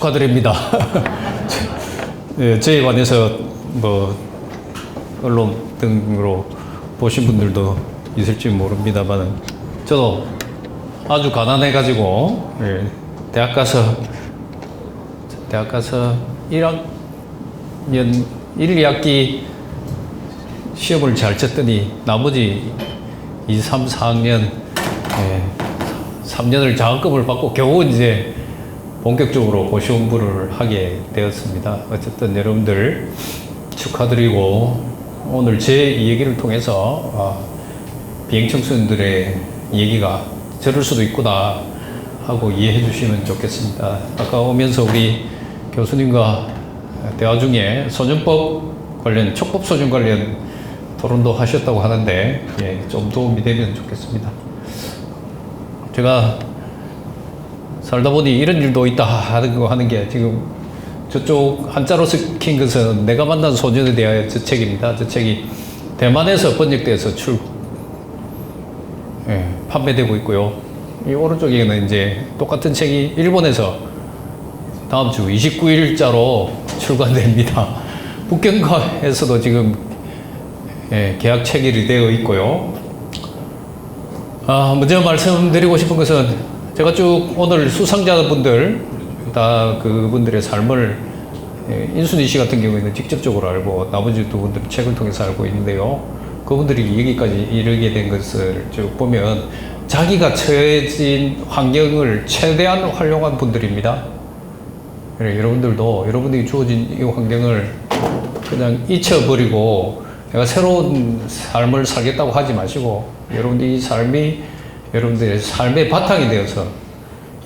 축하드립니다. 예, 저에 관해서 뭐 언론 등으로 보신 분들도 있을지 모릅니다만 저도 아주 가난해가지고 대학 가서 1학년 1, 2학기 시험을 잘 쳤더니 나머지 2, 3, 4학년 3년을 장학금을 받고 겨우 이제 본격적으로 고시 공부를 하게 되었습니다. 어쨌든 여러분들 축하드리고 오늘 제 얘기를 통해서 비행청소년들의 얘기가 저럴 수도 있구나 하고 이해해 주시면 좋겠습니다. 아까 오면서 우리 교수님과 대화 중에 소년법 관련, 촉법소년 관련 토론도 하셨다고 하는데 좀 도움이 되면 좋겠습니다. 제가 살다 보니 이런 일도 있다 하는 게 지금 저쪽 한자로 쓰킨 것은 내가 만난 소년에 대하여 저 책입니다. 저 책이 대만에서 번역돼서 판매되고 있고요. 이 오른쪽에는 이제 똑같은 책이 일본에서 다음 주 29일자로 출간됩니다. 북경가에서도 지금 계약 체결이 되어 있고요. 먼저 말씀드리고 싶은 것은 제가 쭉 오늘 수상자분들 다 그분들의 삶을 인순이 씨 같은 경우에는 직접적으로 알고 나머지 두 분들은 책을 통해서 알고 있는데요. 그분들이 여기까지 이르게 된 것을 쭉 보면 자기가 처해진 환경을 최대한 활용한 분들입니다. 여러분들도 여러분들이 주어진 이 환경을 그냥 잊혀버리고 내가 새로운 삶을 살겠다고 하지 마시고 여러분들이 이 삶이 여러분들의 삶의 바탕이 되어서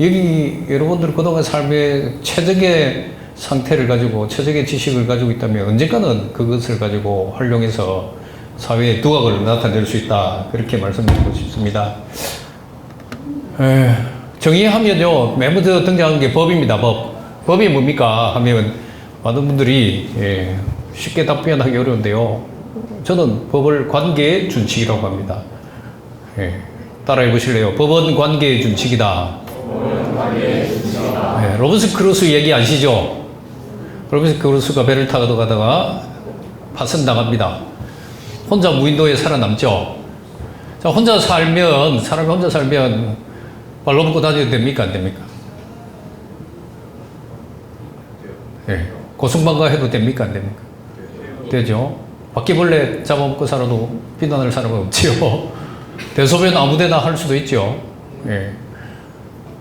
여기 여러분들 그동안 삶의 최적의 상태를 가지고 최적의 지식을 가지고 있다면 언젠가는 그것을 가지고 활용해서 사회의 두각을 나타낼 수 있다. 그렇게 말씀드리고 싶습니다. 정의하면요, 맨 먼저 등장하는 게 법입니다. 법이 뭡니까? 하면 많은 분들이 쉽게 답변하기 어려운데요. 저는 법을 관계의 준칙이라고 합니다. 따라해 보실래요? 법은 관계의 준칙이다. 로빈슨 크루소 얘기 아시죠? 로빈슨 크루소가 배를 타고 가다가 파손당합니다. 혼자 무인도에 살아남죠. 자, 사람이 혼자 살면 발로 묶고 다녀도 됩니까? 안 됩니까? 고승방가 해도 됩니까? 안 됩니까? 되죠. 바퀴벌레 잡아먹고 살아도 비난할 사람은 없지요. 대소변 아무데나 할 수도 있죠.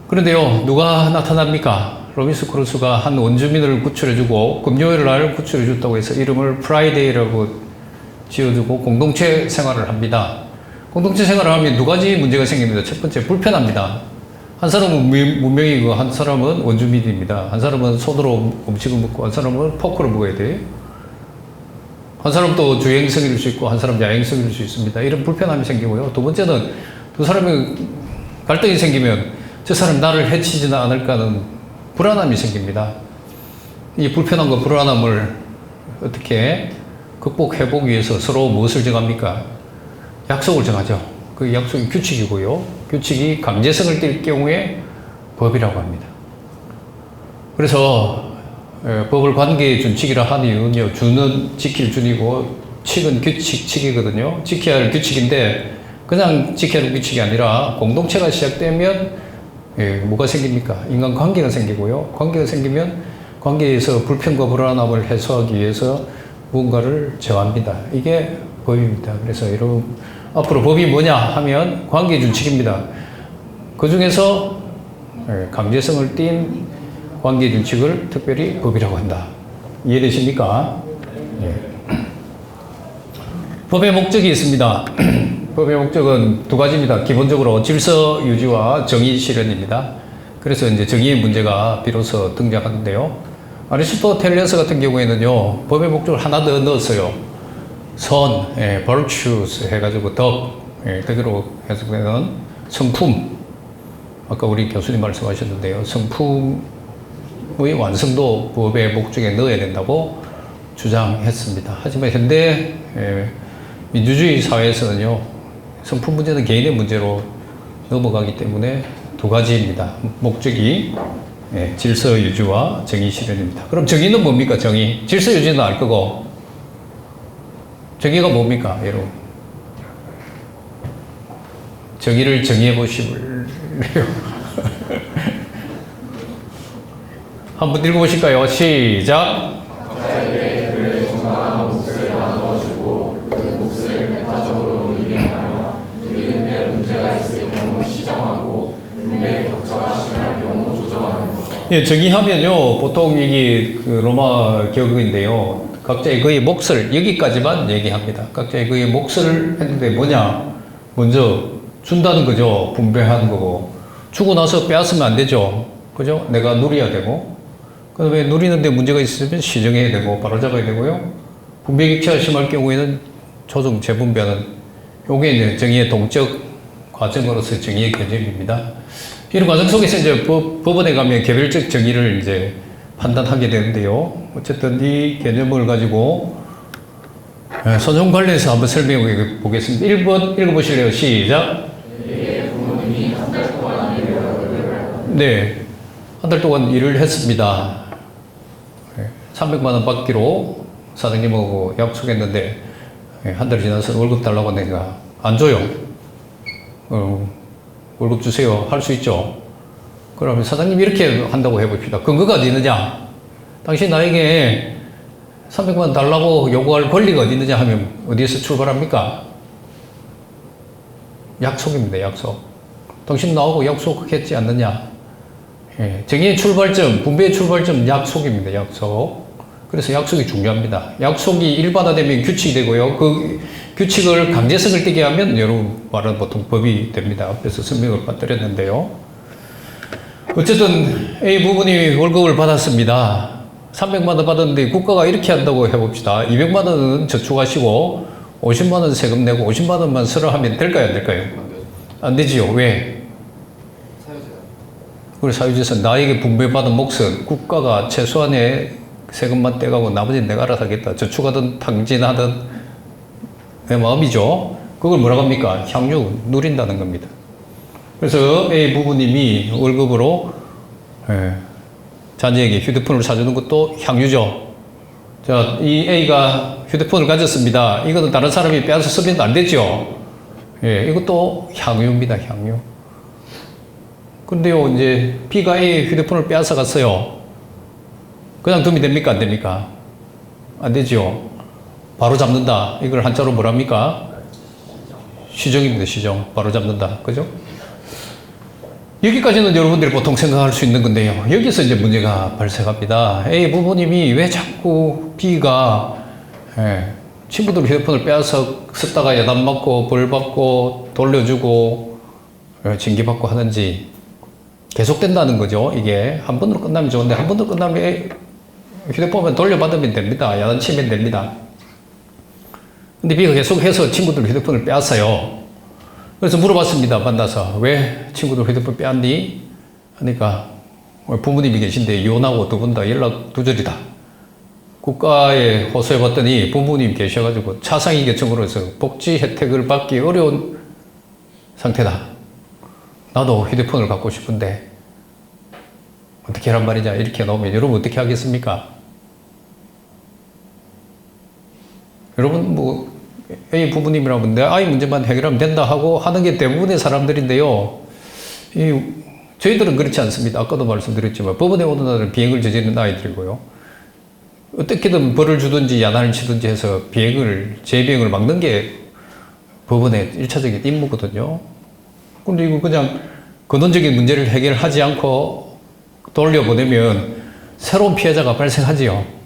그런데요, 누가 나타납니까? 로빈슨 크루소가 한 원주민을 구출해주고 금요일 날 구출해줬다고 해서 이름을 프라이데이라고 지어주고 공동체 생활을 합니다. 공동체 생활을 하면 두 가지 문제가 생깁니다. 첫 번째, 불편합니다. 한 사람은 문명이고 한 사람은 원주민입니다. 한 사람은 손으로 음식을 먹고 한 사람은 포크로 먹어야 돼요. 한 사람 또 주행성일 수 있고 한 사람 야행성일 수 있습니다. 이런 불편함이 생기고요. 두 번째는 두 사람이 갈등이 생기면 저 사람 나를 해치지는 않을까 하는 불안함이 생깁니다. 이 불편함과 불안함을 어떻게 극복해보기 위해서 서로 무엇을 정합니까? 약속을 정하죠. 그 약속이 규칙이고요. 규칙이 강제성을 띨 경우에 법이라고 합니다. 그래서 법을 관계의 준칙이라 하는 이유는요. 주는 지킬 준이고 칙은 규칙이거든요. 지켜야 할 규칙인데 그냥 지켜야 할 규칙이 아니라 공동체가 시작되면 뭐가 생깁니까? 인간관계가 생기고요. 관계가 생기면 관계에서 불편과 불안함을 해소하기 위해서 무언가를 정합니다. 이게 법입니다. 그래서 여러분 앞으로 법이 뭐냐 하면 관계 준칙입니다. 그 중에서 강제성을 띈 관계 준칙을 특별히 법이라고 한다. 이해되십니까? 법의 목적이 있습니다. 법의 목적은 두 가지입니다. 기본적으로 질서 유지와 정의 실현입니다. 그래서 이제 정의의 문제가 비로소 등장하는데요. 아리스토텔레스 같은 경우에는요, 법의 목적을 하나 더 넣었어요. 선, virtues 해가지고 덕, 덕으로 해석되는 성품. 아까 우리 교수님 말씀하셨는데요. 성품의 완성도 법의 목적에 넣어야 된다고 주장했습니다. 하지만 현대 민주주의 사회에서는요, 성품 문제는 개인의 문제로 넘어가기 때문에 두 가지입니다. 목적이 예, 질서 유지와 정의 실현입니다. 그럼 정의는 뭡니까? 정의. 질서 유지는 알 거고. 정의가 뭡니까? 여러분. 정의를 정의해 보시래요. 한번 읽어보실까요? 시작. 예, 정의하면요, 보통 이게 그 로마 격인데요, 각자의 그의 몫을 여기까지만 얘기합니다. 각자의 그의 몫을 했는데 뭐냐? 먼저 준다는 거죠. 분배하는 거고. 주고 나서 빼앗으면 안 되죠. 그죠? 내가 누려야 되고. 그 다음에 누리는데 문제가 있으면 시정해야 되고, 바로잡아야 되고요. 분배격차가 심할 경우에는 조정, 재분배하는, 요게 이제 정의의 동적 과정으로서 정의의 개념입니다. 이런 과정 속에서 이제 법원에 가면 개별적 정의를 이제 판단하게 되는데요. 어쨌든 이 개념을 가지고 소송 관련해서 한번 설명해 보겠습니다. 1번 읽어보실래요? 시작. 네. 한 달 동안 일을 했습니다. 300만 원 받기로 사장님하고 약속했는데 한 달 지나서 월급 달라고 하니까 안 줘요. 월급 주세요. 할 수 있죠. 그러면 사장님 이렇게 한다고 해봅시다. 근거가 어디 있느냐? 당신 나에게 300만 원 달라고 요구할 권리가 어디 있느냐 하면 어디에서 출발합니까? 약속입니다. 약속. 당신 나하고 약속했지 않느냐? 예, 정의의 출발점, 분배의 출발점 약속입니다. 약속. 그래서 약속이 중요합니다. 약속이 일반화되면 규칙이 되고요. 그 규칙을 강제성을 띠게 하면 여러분 말은 보통 법이 됩니다. 앞에서 설명을 받드렸는데요. 어쨌든 A 부분이 월급을 받았습니다. 300만 원 받았는데 국가가 이렇게 한다고 해봅시다. 200만 원은 저축하시고 50만 원 세금 내고 50만 원만 쓰라 하면 될까요? 안 될까요? 안 되지요. 왜? 그리고 사유재산 나에게 분배받은 몫은 국가가 최소한의 세금만 떼가고 나머지는 내가 알아서 하겠다. 저축하든 탕진하든 내 마음이죠. 그걸 뭐라고 합니까? 향유 누린다는 겁니다. 그래서 A 부부님이 월급으로 자녀에게 휴대폰을 사주는 것도 향유죠. 자, 이 A가 휴대폰을 가졌습니다. 이거는 다른 사람이 빼앗아 쓰면 안 되죠. 예, 이것도 향유입니다. 향유. 근데요, 이제 B가 A의 휴대폰을 빼앗아 갔어요. 그냥 두면 됩니까? 안 됩니까? 안 되죠. 바로 잡는다. 이걸 한자로 뭐랍니까? 시정입니다. 시정. 바로 잡는다. 그죠? 여기까지는 여러분들이 보통 생각할 수 있는 건데요. 여기서 이제 문제가 발생합니다. A 부모님이 왜 자꾸 B가 친구들 휴대폰을 빼앗아 썼다가 야단 맞고 벌 받고 돌려주고 징계받고 하는지 계속된다는 거죠. 이게 한 번으로 끝나면 좋은데 한 번으로 끝나면 휴대폰만 돌려받으면 됩니다. 야단 치면 됩니다. 근데 B가 계속해서 친구들 휴대폰을 빼앗아요. 그래서 물어봤습니다. 만나서 왜 친구들 휴대폰 빼앗니? 하니까 부모님이 계신데 이혼하고 두 분 다 연락 두절이다. 국가에 호소해봤더니 부모님 계셔가지고 차상위 계층으로 해서 복지 혜택을 받기 어려운 상태다. 나도 휴대폰을 갖고 싶은데 어떻게 하란 말이냐 이렇게 나오면 여러분 어떻게 하겠습니까? 여러분 뭐 A 부모님이라면 내 아이 문제만 해결하면 된다 하고 하는 게 대부분의 사람들인데요. 저희들은 그렇지 않습니다. 아까도 말씀드렸지만 법원에 오는 날은 비행을 저지르는 아이들이고요. 어떻게든 벌을 주든지 야단을 치든지 해서 재비행을 막는 게 법원의 1차적인 임무거든요. 근데 이거 그냥 근원적인 문제를 해결하지 않고 돌려보내면 새로운 피해자가 발생하지요.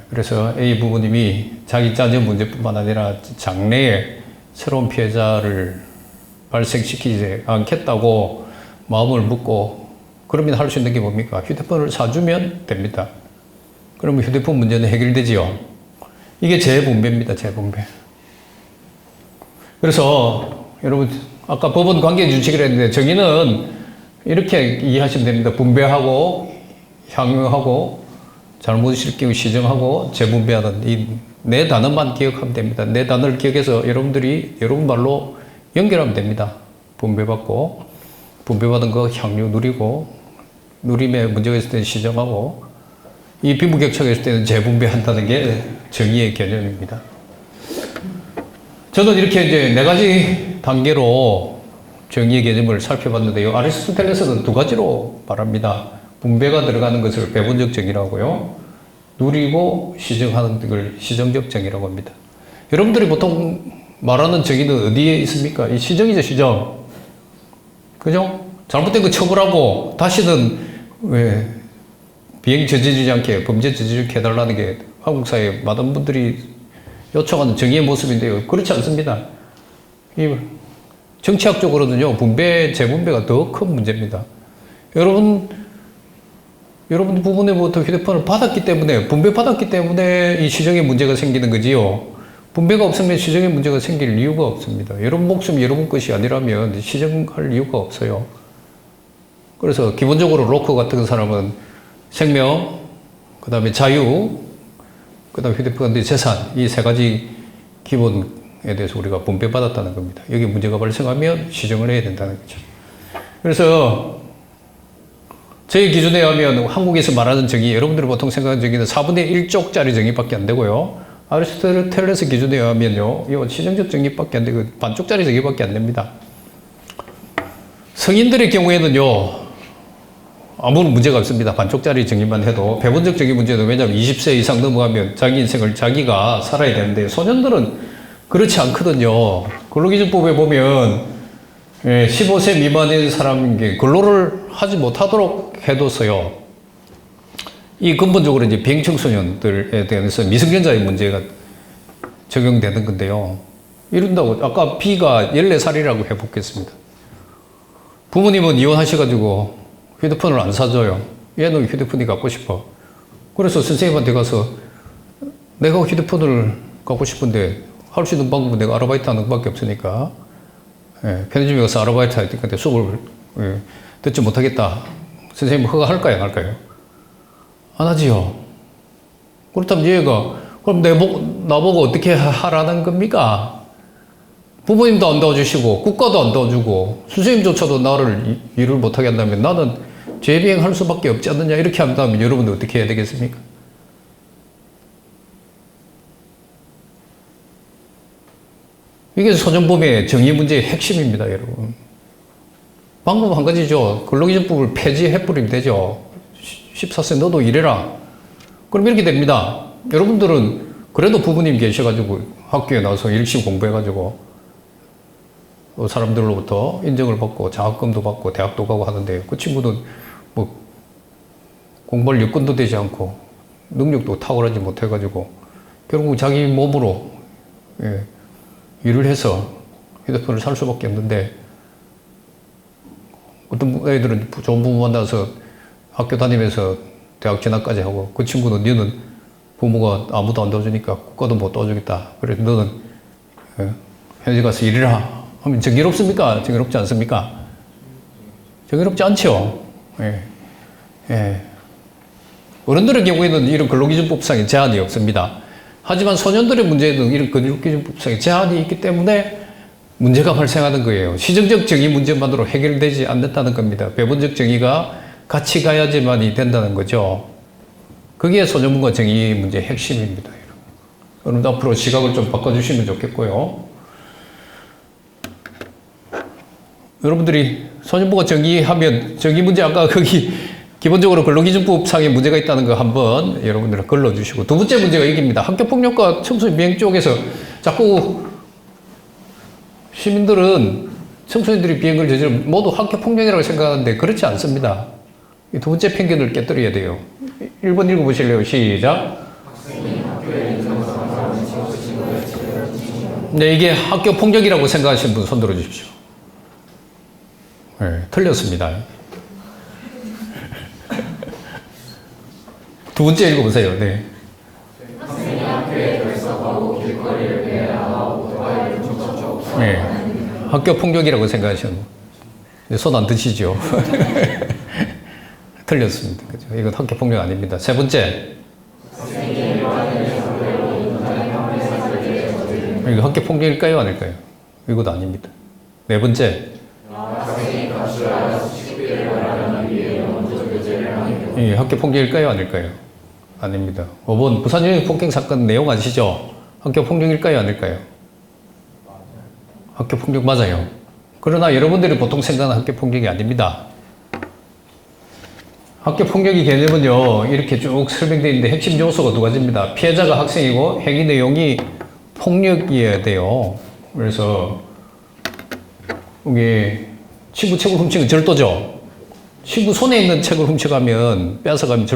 그래서 A 부모님이 자기 자녀 문제뿐만 아니라 장래에 새로운 피해자를 발생시키지 않겠다고 마음을 먹고 그러면 할 수 있는 게 뭡니까? 휴대폰을 사주면 됩니다. 그러면 휴대폰 문제는 해결되지요. 이게 재분배입니다. 재분배. 그래서 여러분 아까 법원 관계 준칙이라 했는데 정의는 이렇게 이해하시면 됩니다. 분배하고 향유하고 잘못을 끼고 시정하고 재분배하는 이 네 단어만 기억하면 됩니다. 네 단어를 기억해서 여러분들이 여러분 말로 연결하면 됩니다. 분배받고 분배받은 거 향유 누리고 누림에 문제가 있을 때는 시정하고, 이 빈부격차가 있을 때는 재분배한다는 게 정의의 개념입니다. 저는 이렇게 이제 4가지 단계로 정의의 개념을 살펴봤는데요. 아리스토텔레스는 2가지로 말합니다. 분배가 들어가는 것을 배분적 정의라고 하고요. 누리고 시정하는 걸 시정적 정의라고 합니다. 여러분들이 보통 말하는 정의는 어디에 있습니까? 이 시정이죠, 시정. 그죠? 잘못된 거 처벌하고 다시는 왜 비행 저지르지 않게 범죄 저지르게 해달라는 게 한국 사회 많은 분들이 요청하는 정의의 모습인데요. 그렇지 않습니다. 이 정치학적으로는요, 분배, 재분배가 더 큰 문제입니다. 여러분 부모님부터 휴대폰을 받았기 때문에, 분배받았기 때문에 이 시정에 문제가 생기는 거지요. 분배가 없으면 시정에 문제가 생길 이유가 없습니다. 여러분 목숨이 여러분 것이 아니라면 시정할 이유가 없어요. 그래서 기본적으로 로커 같은 사람은 생명, 그 다음에 자유, 그 다음에 휴대폰, 재산, 이 3가지 기본에 대해서 우리가 분배받았다는 겁니다. 여기 문제가 발생하면 시정을 해야 된다는 거죠. 그래서 저희 기준에 의하면 한국에서 말하는 정의, 여러분들이 보통 생각하는 정의는 4분의 1쪽짜리 정의밖에 안 되고요. 아리스토텔레스 기준에 의하면요, 이 시정적 정의밖에 안 되고 반쪽짜리 정의밖에 안 됩니다. 성인들의 경우에는요, 아무런 문제가 없습니다. 반쪽짜리 정의만 해도. 배분적 정의 문제는, 왜냐하면 20세 이상 넘어가면 자기 인생을 자기가 살아야 되는데, 소년들은 그렇지 않거든요. 근로기준법에 보면 15세 미만인 사람에게 근로를 하지 못하도록 해뒀어요. 이 근본적으로 이제 비행청소년들에 대해서 미성년자의 문제가 적용되는 건데요. 이런다고, 아까 B가 14살이라고 해보겠습니다. 부모님은 이혼하셔가지고 휴대폰을 안 사줘요. 얘는 휴대폰이 갖고 싶어. 그래서 선생님한테 가서 내가 휴대폰을 갖고 싶은데 할 수 있는 방법은 내가 아르바이트 하는 것밖에 없으니까, 편의점에 가서 아르바이트 할 때 수업을 듣지 못하겠다. 선생님 허가할까요, 안 할까요? 안 하지요. 그렇다면 얘가, 그럼 나보고 어떻게 하라는 겁니까? 부모님도 안 도와주시고, 국가도 안 도와주고, 선생님조차도 나를 일을 못하게 한다면 나는 재비행할 수밖에 없지 않느냐, 이렇게 한다면 여러분은 어떻게 해야 되겠습니까? 이게 소년범의 정의 문제의 핵심입니다, 여러분. 방법 한 가지죠. 근로기준법을 폐지해버리면 되죠. 14세 너도 일해라. 그럼 이렇게 됩니다. 여러분들은 그래도 부모님 계셔가지고 학교에 나와서 열심히 공부해가지고 사람들로부터 인정을 받고 장학금도 받고 대학도 가고 하는데, 그 친구는 뭐 공부할 여건도 되지 않고 능력도 탁월하지 못해가지고 결국 자기 몸으로 일을 해서 휴대폰을 살 수밖에 없는데, 어떤 애들은 좋은 부모 만나서 학교 다니면서 대학 진학까지 하고, 그 친구는 너는 부모가 아무도 안 도와주니까 국가도 못 도와주겠다. 그래 너는 현지 가서 일해라 하면 정의롭습니까? 정의롭지 않습니까? 정의롭지 않죠. 어른들의 경우에는 이런 근로기준법상의 제한이 없습니다. 하지만 소년들의 문제에는 이런 근로기준법상의 제한이 있기 때문에 문제가 발생하는 거예요. 시정적 정의 문제만으로 해결되지 않는다는 겁니다. 배분적 정의가 같이 가야지만이 된다는 거죠. 그게 소년문과 정의 문제의 핵심입니다. 여러분 앞으로 시각을 좀 바꿔주시면 좋겠고요. 여러분들이 소년문과 정의하면 정의 문제, 아까 거기 기본적으로 근로기준법상의 문제가 있다는 거 한번 여러분들 걸러주시고, 2번째 문제가 여기입니다. 학교폭력과 청소년 비행 쪽에서 자꾸 시민들은 청소년들이 비행을 저지르면 모두 학교폭력이라고 생각하는데 그렇지 않습니다. 이 2번째 편견을 깨뜨려야 돼요. 1번 읽어보실래요? 시작. 네, 이게 학교폭력이라고 생각하시는 분 손 들어주십시오. 네, 틀렸습니다. 2번째 읽어보세요. 네. 네. 학교 폭력이라고 생각하시는 분. 손 안 드시죠? 틀렸습니다. 그죠? 이건 학교 폭력 아닙니다. 3번째. 이거 학교 폭력일까요? 아닐까요? 이것도 아닙니다. 4번째. 이 학교 폭력일까요? 아닐까요? 아닙니다. 5번 부산여행 폭행 사건 내용 아시죠? 학교 폭력일까요? 아닐까요? 학교 폭력 맞아요. 그러나 여러분들이 보통 생각하는 학교 폭력이 아닙니다. 학교 폭력의 개념은요, 이렇게 쭉 설명되어 있는데 핵심 요소가 두 가지입니다. 피해자가 학생이고 행위 내용이 폭력이어야 돼요. 그래서 이게 친구 책을 훔치는 절도죠. 친구 손에 있는 책을 훔쳐가면 뺏어가면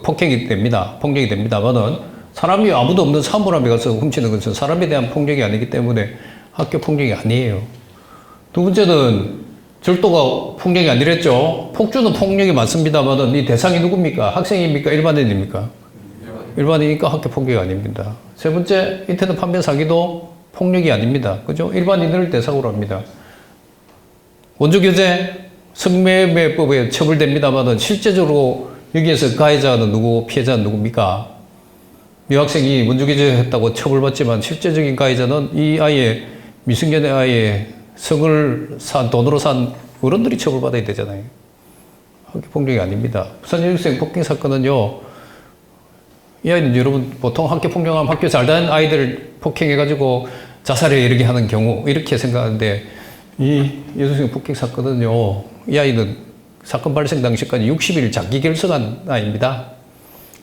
폭행이 됩니다. 폭력이 됩니다만은 사람이 아무도 없는 사물함에 가서 훔치는 것은 사람에 대한 폭력이 아니기 때문에 학교 폭력이 아니에요. 두 번째는 절도가 폭력이 아니랬죠. 폭주는 폭력이 맞습니다만은 이 대상이 누굽니까? 학생입니까? 일반인입니까? 일반인이니까 학교 폭력이 아닙니다. 세 번째, 인터넷 판매 사기도 폭력이 아닙니다. 그죠? 일반인을 대상으로 합니다. 원조교제, 성매매법에 처벌됩니다만은 실제적으로 여기에서 가해자는 누구, 피해자는 누굽니까? 여학생이 원조교제 했다고 처벌받지만 실제적인 가해자는 이 아이의 미성년의 아이의 성을 돈으로 산 어른들이 처벌받아야 되잖아요. 학교 폭력이 아닙니다. 부산 여학생 폭행 사건은요, 이 아이는 여러분 보통 학교 폭력하면 학교 잘 다니는 아이들을 폭행해가지고 자살에 이르게 하는 경우 이렇게 생각하는데 이 여학생 폭행 사건은요, 이 아이는 사건 발생 당시까지 60일 장기 결석한 아이입니다.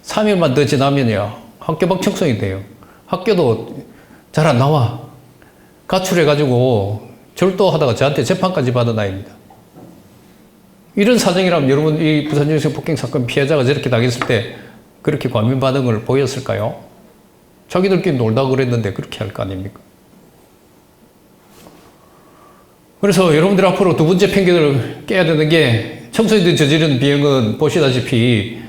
3일만 더 지나면요, 학교 밖 청소년이 돼요. 학교도 잘 안 나와. 가출해가지고 절도하다가 저한테 재판까지 받은 아이입니다. 이런 사정이라면 여러분 이 부산 여학생 폭행 사건 피해자가 저렇게 당했을 때 그렇게 과민 반응을 보였을까요? 자기들끼리 놀다 그랬는데 그렇게 할 거 아닙니까? 그래서 여러분들 앞으로 두 번째 편견을 깨야 되는 게 청소년들이 저지른 비행은 보시다시피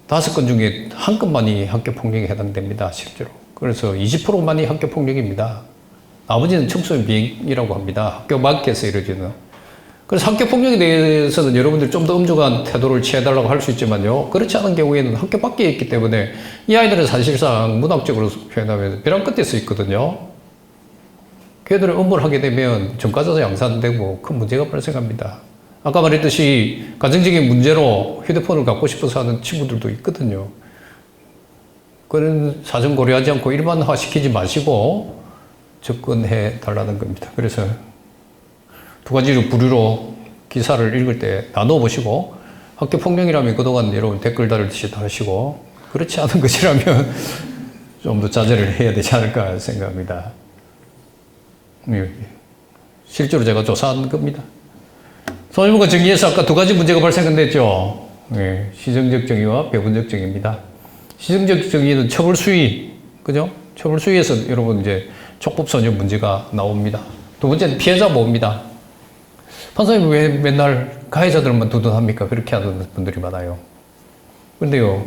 5건 중에 1건만이 학교 폭력에 해당됩니다. 실제로. 그래서 20%만이 학교 폭력입니다. 나머지는 청소년 비행이라고 합니다. 학교 밖에서 이루어지는. 그래서 학교 폭력에 대해서는 여러분들 좀 더 엄중한 태도를 취해달라고 할 수 있지만요. 그렇지 않은 경우에는 학교 밖에 있기 때문에 이 아이들은 사실상 문학적으로 표현하면 벼랑 끝에 서 있거든요. 걔들을 업무를 하게 되면 전과자도 양산되고 큰 문제가 발생합니다. 아까 말했듯이 가정적인 문제로 휴대폰을 갖고 싶어서 하는 친구들도 있거든요. 그런 사정 고려하지 않고 일반화 시키지 마시고 접근해 달라는 겁니다. 그래서 두 가지로 부류로 기사를 읽을 때 나눠 보시고 학교 폭력이라면 그동안 여러분 댓글 달듯이 하시고 그렇지 않은 것이라면 좀 더 자제를 해야 되지 않을까 생각합니다. 실제로 제가 조사한 겁니다. 소유물과 정의에서 아까 두 가지 문제가 발생했죠. 시정적 정의와 배분적 정의입니다. 시정적 정의는 처벌 수위, 그죠? 처벌 수위에서 여러분 이제 촉법소년 문제가 나옵니다. 두 번째는 피해자 보호입니다. 판사님 왜 맨날 가해자들만 두둔합니까? 그렇게 하는 분들이 많아요. 그런데요,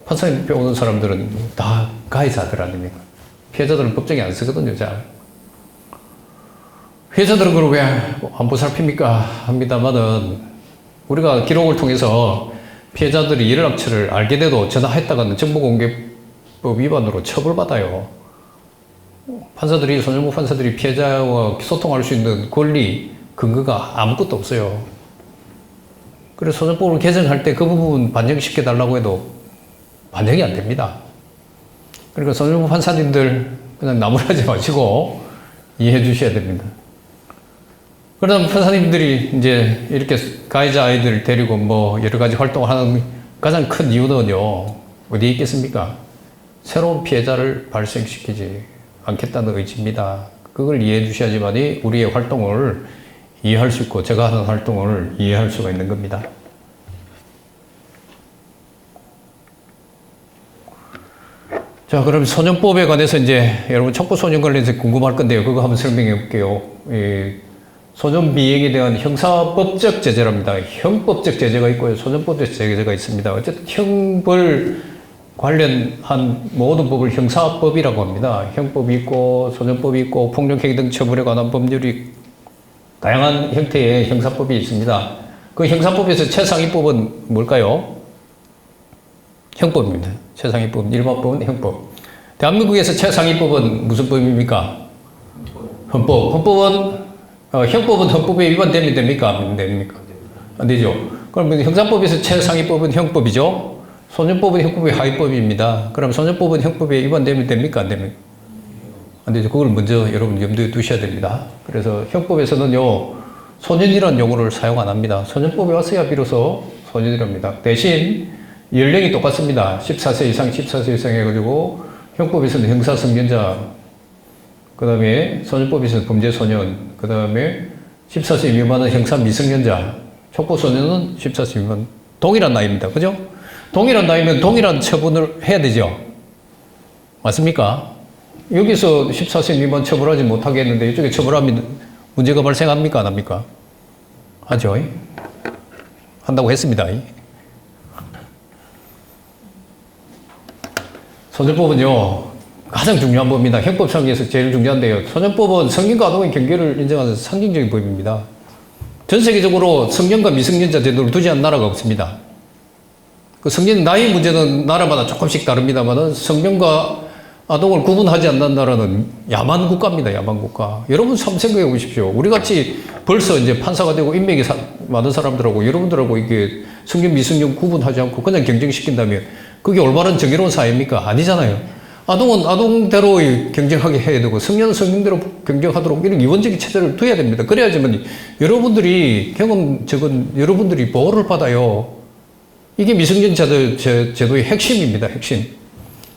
판사님 배우는 사람들은 다 가해자들 아닙니까? 피해자들은 법정에 안 쓰거든요, 잘. 피해자들은 그걸 왜 안 보살핍니까? 합니다만은 우리가 기록을 통해서 피해자들이 연락처를 알게 돼도 전화했다가는 정보공개법 위반으로 처벌받아요. 판사들이, 손정부 판사들이 피해자와 소통할 수 있는 권리, 근거가 아무것도 없어요. 그래서 소정법을 개정할 때 그 부분 반영시켜 달라고 해도 반영이 안 됩니다. 그러니까 손정부 판사님들 그냥 나무라지 마시고 이해해 주셔야 됩니다. 그러다 판사님들이 이제 이렇게 가해자 아이들을 데리고 뭐 여러 가지 활동을 하는 가장 큰 이유는요, 어디에 있겠습니까? 새로운 피해자를 발생시키지 않겠다는 의지입니다. 그걸 이해해 주셔야지만이 우리의 활동을 이해할 수 있고 제가 하는 활동을 이해할 수가 있는 겁니다. 자, 그럼 소년법에 관해서 이제 여러분 촉법소년 관련해서 궁금할 건데요. 그거 한번 설명해 볼게요. 소년 비행에 대한 형사법적 제재랍니다. 형법적 제재가 있고요. 소년법적 제재가 있습니다. 어쨌든 형벌 관련한 모든 법을 형사법이라고 합니다. 형법이 있고 소년법이 있고 폭력행위 등 처벌에 관한 법률이 다양한 형태의 형사법이 있습니다. 그 형사법에서 최상위법은 뭘까요? 형법입니다. 최상위법은 일반법은 형법. 대한민국에서 최상위법은 무슨 법입니까? 헌법. 헌법은 형법은 헌법에 위반되면 됩니까? 안 됩니까? 안 되죠. 그러면 형사법에서 최상위법은 형법이죠. 소년법은 형법의 하위법입니다. 그럼 소년법은 형법에 위반되면 됩니까? 안 됩니까? 안 되죠. 그걸 먼저 여러분 염두에 두셔야 됩니다. 그래서 형법에서는요, 소년이라는 용어를 사용 안 합니다. 소년법에 왔어야 비로소 소년이랍니다. 대신 연령이 똑같습니다. 14세 이상, 14세 이상 해가지고 형법에서는 형사 성년자, 그 다음에 소년법에서는 범죄 소년, 그 다음에 14세 미만은 형사 미성년자, 촉법 소년은 14세 미만, 동일한 나이입니다. 그죠? 동일한 나이면 동일한 처분을 해야 되죠. 맞습니까? 여기서 14세 미만 처벌하지 못하게 했는데 이쪽에 처벌하면 문제가 발생합니까? 안 합니까? 하죠. 한다고 했습니다. 소년법은요, 가장 중요한 법입니다. 형법상에서 제일 중요한데요. 소년법은 성년과 아동의 경계를 인정하는 상징적인 법입니다. 전 세계적으로 성년과 미성년자 제도를 두지 않은 나라가 없습니다. 그 성년 나이 문제는 나라마다 조금씩 다릅니다만은 성년과 아동을 구분하지 않는 나라는 야만 국가입니다. 야만 국가. 여러분 한번 생각해 보십시오. 우리 같이 벌써 이제 판사가 되고 인맥이 많은 사람들하고 여러분들하고 이게 성년 미성년 구분하지 않고 그냥 경쟁시킨다면 그게 올바른 정의로운 사회입니까? 아니잖아요. 아동은 아동대로 경쟁하게 해야 되고 성년은 성년대로 경쟁하도록 이런 이원적인 체제를 둬야 됩니다. 그래야지만 여러분들이 경험 적은 여러분들이 보호를 받아요. 이게 미성년자들 제도의 핵심입니다. 핵심.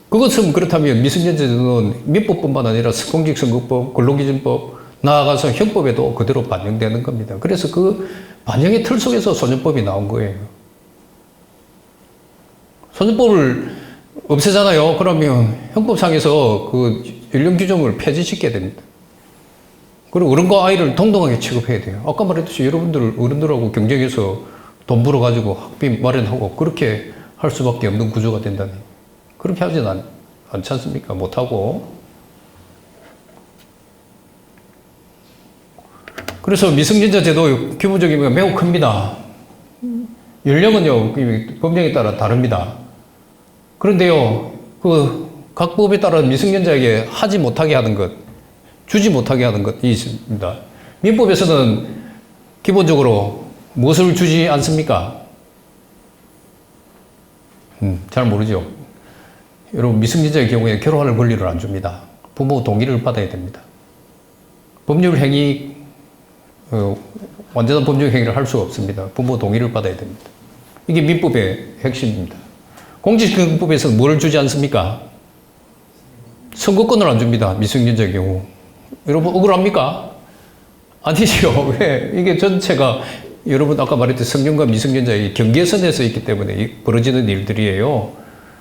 그것은 그렇다면 미성년자 제도는 민법뿐만 아니라 공직선거법, 근로기준법, 나아가서 형법에도 그대로 반영되는 겁니다. 그래서 그 반영의 틀 속에서 소년법이 나온 거예요. 소년법을 없애잖아요. 그러면 형법상에서 그 연령 규정을 폐지시켜야 됩니다. 그리고 어른과 아이를 동등하게 취급해야 돼요. 아까 말했듯이 여러분들 어른들하고 경쟁해서 돈 벌어가지고 학비 마련하고 그렇게 할 수밖에 없는 구조가 된다니. 그렇게 하진 않지 않습니까? 못하고. 그래서 미성년자 제도 기본적인 게 매우 큽니다. 연령은요, 법령에 따라 다릅니다. 그런데요, 각 법에 따라 미성년자에게 하지 못하게 하는 것, 주지 못하게 하는 것이 있습니다. 민법에서는 기본적으로 무엇을 주지 않습니까? 잘 모르죠. 여러분, 미성년자의 경우에 결혼할 권리를 안 줍니다. 부모 동의를 받아야 됩니다. 법률 행위, 완전한 법률 행위를 할 수가 없습니다. 부모 동의를 받아야 됩니다. 이게 민법의 핵심입니다. 공직선거법에서는 뭐를 주지 않습니까? 선거권을 안 줍니다. 미성년자의 경우. 여러분 억울합니까? 아니죠. 왜? 이게 전체가 여러분 아까 말했듯이 성년과 미성년자의 경계선에서 있기 때문에 벌어지는 일들이에요.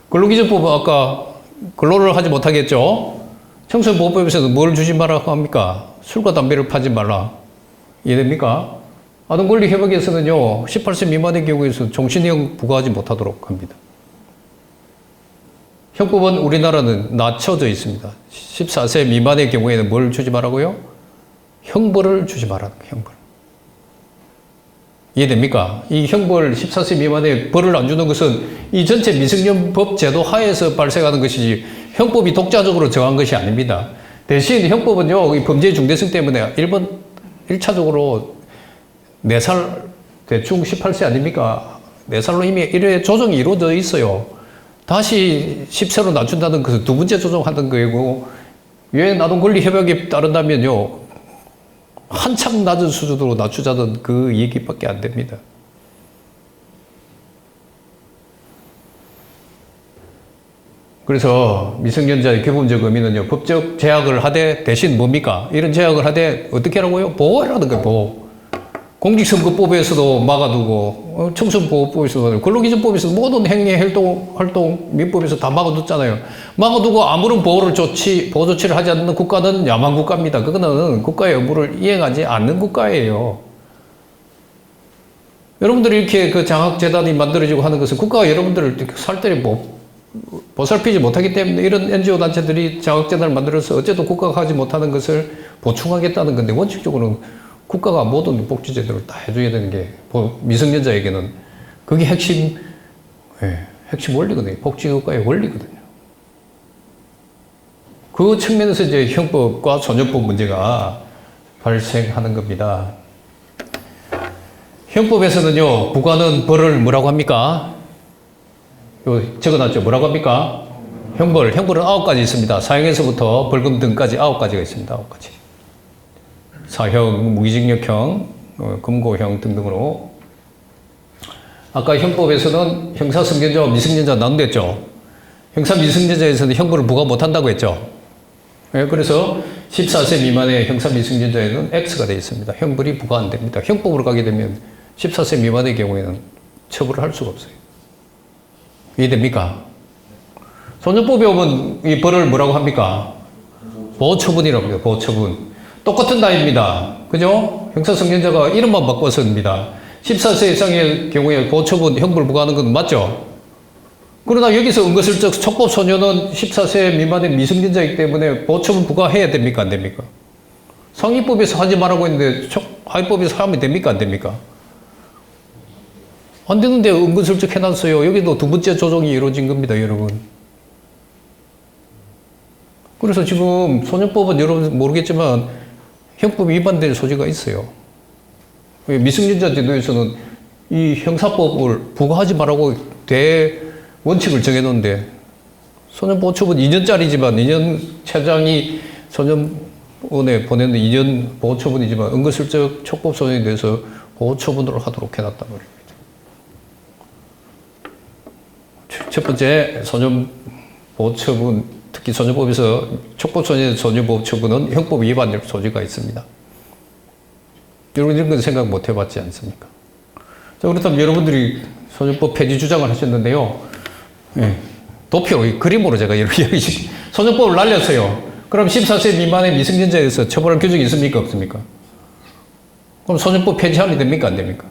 근로기준법은 아까 근로를 하지 못하겠죠? 청소년보호법에서는 뭘 주지 말라고 합니까? 술과 담배를 파지 말라. 이해됩니까? 아동권리 협약에서는요, 18세 미만의 경우에서 종신형 부과하지 못하도록 합니다. 형법은 우리나라는 낮춰져 있습니다. 14세 미만의 경우에는 뭘 주지 말라고요? 형벌을 주지 말라는 거예요, 형벌. 이해됩니까? 이 형벌 14세 미만의 벌을 안 주는 것은 이 전체 미성년법 제도 하에서 발생하는 것이지 형법이 독자적으로 정한 것이 아닙니다. 대신 형법은요, 이 범죄의 중대성 때문에 1차적으로 4살, 대충 18세 아닙니까? 4살로 이미 1회 조정이 이루어져 있어요. 다시 10세로 낮춘다는 것은 두 번째 조정하는 거고, 유엔아동권리협약에 따른다면요, 한참 낮은 수준으로 낮추자는 그 얘기밖에 안 됩니다. 그래서 미성년자의 기본적 의미는요, 법적 제약을 하되 대신 뭡니까? 이런 제약을 하되 어떻게 하라고요? 보호하라는 거예요, 보호. 공직선거법에서도 막아두고, 청소년보호법에서도, 근로기준법에서도 모든 행위, 활동, 민법에서 다 막아뒀잖아요. 막아두고 아무런 보호 조치를 하지 않는 국가는 야만 국가입니다. 그거는 국가의 의무를 이행하지 않는 국가예요. 여러분들이 이렇게 그 장학재단이 만들어지고 하는 것은 국가가 여러분들을 살뜰히 보살피지 못하기 때문에 이런 NGO 단체들이 장학재단을 만들어서 어쨌든 국가가 하지 못하는 것을 보충하겠다는 건데, 원칙적으로는 국가가 모든 복지제도를 다 해줘야 되는 게 미성년자에게는 그게 핵심 원리거든요. 복지국가의 원리거든요. 그 측면에서 이제 형법과 소년법 문제가 발생하는 겁니다. 형법에서는요, 부과는 벌을 뭐라고 합니까? 요 적어놨죠. 뭐라고 합니까? 형벌. 형벌은 9가지 있습니다. 사형에서부터 벌금 등까지 9가지가 있습니다. 9가지. 사형, 무기징역형, 금고형 등등으로. 아까 형법에서는 형사 성년자와 미성년자 나눈댔죠. 형사 미성년자에서는 형벌을 부과 못한다고 했죠. 네, 그래서 14세 미만의 형사 미성년자에는 X가 되어 있습니다. 형벌이 부과 안 됩니다. 형법으로 가게 되면 14세 미만의 경우에는 처벌을 할 수가 없어요. 이해됩니까? 소년법에 오면 이 벌을 뭐라고 합니까? 보호처분이라고 합니다. 보호처분. 똑같은 나이입니다. 그죠? 형사성년자가 이름만 바꿔서입니다. 14세 이상의 경우에 보호처분, 형벌 부과하는 건 맞죠? 그러나 여기서 은근슬쩍 촉법소년은 14세 미만의 미성년자이기 때문에 보호처분 부과해야 됩니까? 안 됩니까? 상위법에서 하지 말라고 했는데 하위법에서 하면 됩니까? 안 됩니까? 안 되는데 은근슬쩍 해놨어요. 여기도 두 번째 조정이 이루어진 겁니다, 여러분. 그래서 지금 소년법은 여러분 모르겠지만 형법 위반될 소지가 있어요. 미성년자 제도에서는 이 형사법을 부과하지 말라고 대원칙을 정해놓는데 소년보호처분 2년짜리지만 2년 차장이 소년원에 보내는 2년 보호처분이지만 은근슬쩍 촉법소년에 대해서 보호처분으로 하도록 해놨단 말입니다. 첫 번째 소년보호처분, 특히 소년법에서 촉법소년의 소년보호처분은 형법 위반될 소지가 있습니다. 여러분 이런 건 생각 못 해봤지 않습니까? 자, 그렇다면 여러분들이 소년법 폐지 주장을 하셨는데요. 예, 도표, 그림으로 제가 이렇게 소년법을 날렸어요. 그럼 14세 미만의 미성년자에서 처벌할 규정이 있습니까? 없습니까? 그럼 소년법 폐지하면 됩니까? 안 됩니까?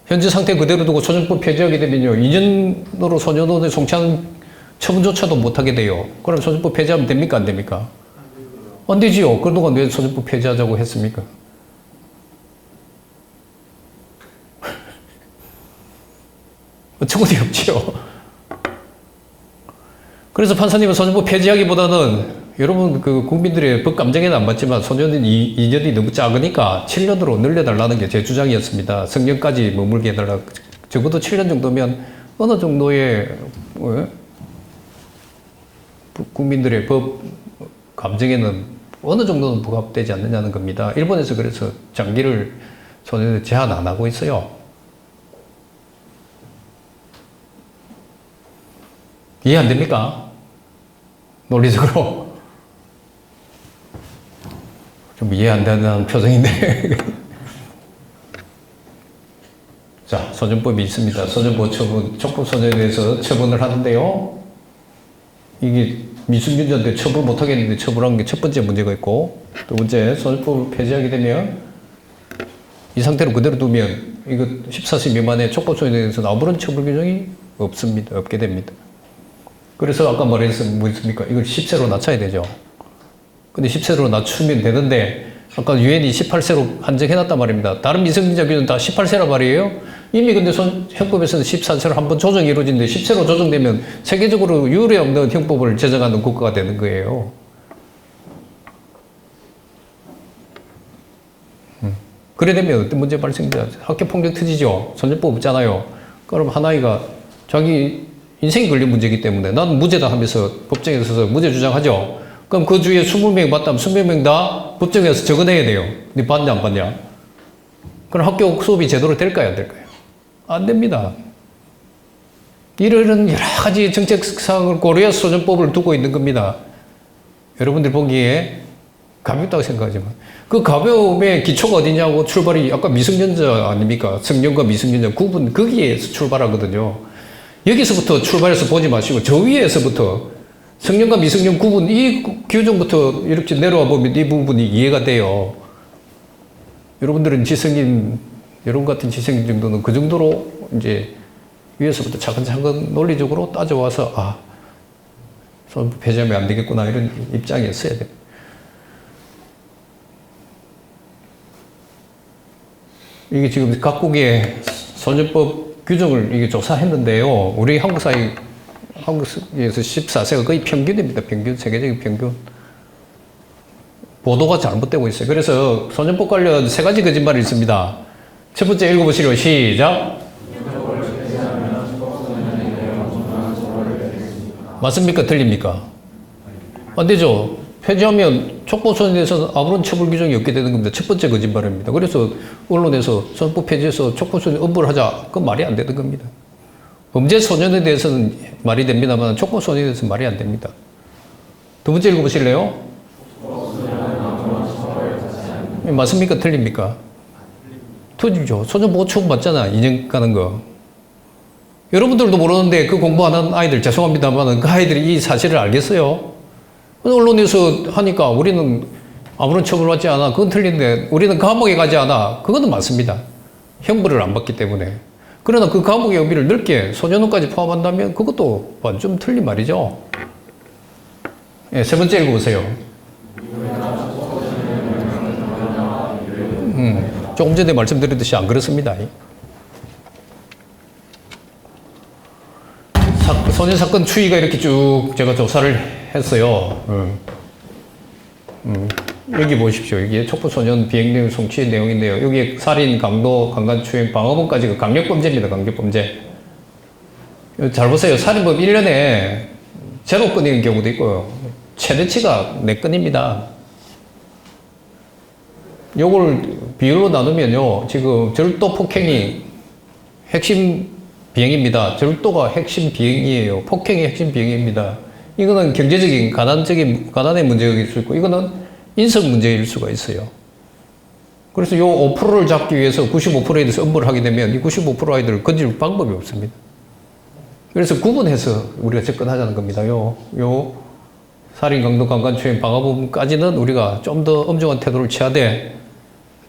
현재 상태 그대로 두고 소년법 폐지하게 되면요, 2년으로 소년원에 송치하는 처분조차도 못하게 돼요. 그럼 소년법 폐지하면 됩니까? 안 됩니까? 안 되지요. 그동안 왜 소년법 폐지하자고 했습니까? 어처구니 없지요. 그래서 판사님은 소년법 폐지하기보다는 여러분 그 국민들의 법 감정에는 안 맞지만 소년은 2년이 너무 작으니까 7년으로 늘려달라는 게 제 주장이었습니다. 성년까지 머물게 해달라. 적어도 7년 정도면 어느 정도의 국민들의 법 감정에는 어느 정도는 부합되지 않느냐는 겁니다. 일본에서 그래서 장기를 소년에 제한 안 하고 있어요. 이해 안 됩니까? 논리적으로. 좀 이해 안 되는 표정인데. 자, 소년법이 있습니다. 소년보호처분, 촉법소년에 대해서 처분을 하는데요. 이게 미성년자인데 처벌 못하겠는데 처벌한 게 첫 번째 문제가 있고, 두 번째, 소년법을 폐지하게 되면 이 상태로 그대로 두면 이거 14세 미만의 촉법소년에 대해서는 아무런 처벌 규정이 없습니다. 없게 됩니다. 그래서 아까 말했습니다. 뭐 있습니까? 이걸 10세로 낮춰야 되죠. 근데 10세로 낮추면 되는데, 아까 유엔이 18세로 한정해놨단 말입니다. 다른 미성년자 규정은 다 18세란 말이에요. 이미 근데 형법에서는 14세로 한번 조정이 이루어지는데 10세로 조정되면 세계적으로 유례 없는 형법을 제정하는 국가가 되는 거예요. 그래 되면 어떤 문제 발생돼요? 학교 폭력 터지죠. 소년법 없잖아요. 그럼 한 아이가 자기 인생이 걸린 문제이기 때문에 난 무죄다 하면서 법정에 서서 무죄 주장하죠. 그럼 그 주위에 20명 맞다면 20명 다 법정에서 적어내야 돼요. 네 받냐 안 받냐? 그럼 학교 수업이 제대로 될까요 안 될까요? 안 됩니다. 이런 여러 가지 정책 사항을 고려해서 소년법을 두고 있는 겁니다. 여러분들 보기에 가볍다고 생각하지만 그 가벼움의 기초가 어디냐고 출발이 아까 미성년자 아닙니까? 성년과 미성년자 구분 거기에서 출발하거든요. 여기서부터 출발해서 보지 마시고 저 위에서부터 성년과 미성년 구분 이 규정부터 이렇게 내려와 보면 이 부분이 이해가 돼요. 여러분들은 지성인 여러분 같은 지성인 정도는 그 정도로 이제 위에서부터 차근차근 논리적으로 따져와서 아, 소년법 폐지하면 안 되겠구나 이런 입장에 서야 됩니다. 이게 지금 각국의 소년법 규정을 이게 조사했는데요. 우리 한국에서 14세가 거의 평균입니다. 평균, 세계적인 평균. 보도가 잘못되고 있어요. 그래서 소년법 관련 세 가지 거짓말이 있습니다. 첫 번째 읽어보시죠. 시작. 맞습니까? 틀립니까? 안 되죠. 폐지하면 촉법소년에 대해서는 아무런 처벌 규정이 없게 되는 겁니다. 첫 번째 거짓말입니다. 그래서 언론에서 소년법 폐지해서 촉법소년 엄벌을 하자. 그건 말이 안 되는 겁니다. 범죄 소년에 대해서는 말이 됩니다만 촉법소년에 대해서는 말이 안 됩니다. 두 번째 읽어보실래요? 맞습니까? 틀립니까? 틀리죠. 소년보호 처분 받잖아. 2년 가는 거. 여러분들도 모르는데 그 공부하는 아이들 죄송합니다만 그 아이들이 이 사실을 알겠어요? 언론에서 하니까 우리는 아무런 처벌받지 않아. 그건 틀린데 우리는 감옥에 가지 않아. 그것도 맞습니다. 형벌을 안 받기 때문에. 그러나 그 감옥의 의미를 넓게 소년원까지 포함한다면 그것도 좀 틀린 말이죠. 네, 세 번째 읽어보세요. 조금 전에 말씀드렸듯이 안 그렇습니다. 소년 사건 추이가 이렇게 쭉 제가 조사를 했어요. 여기 보십시오. 이게 촉법소년 비행 내용, 송치의 내용인데요. 여기 살인, 강도, 강간추행, 방어범까지가 강력범죄입니다. 강력범죄. 잘 보세요. 살인범 1년에 0건인 경우도 있고요. 최대치가 4건입니다. 요걸 비율로 나누면요. 지금 절도 폭행이 핵심 비행입니다. 절도가 핵심 비행이에요. 폭행이 핵심 비행입니다. 이거는 경제적인, 가난의 문제일 수 있고, 이거는 인성 문제일 수가 있어요. 그래서 요 5%를 잡기 위해서 95%에 대해서 엄벌을 하게 되면 이 95% 아이들을 건질 방법이 없습니다. 그래서 구분해서 우리가 접근하자는 겁니다. 요 살인, 강도, 강간추행, 방화범까지는 우리가 좀 더 엄정한 태도를 취하되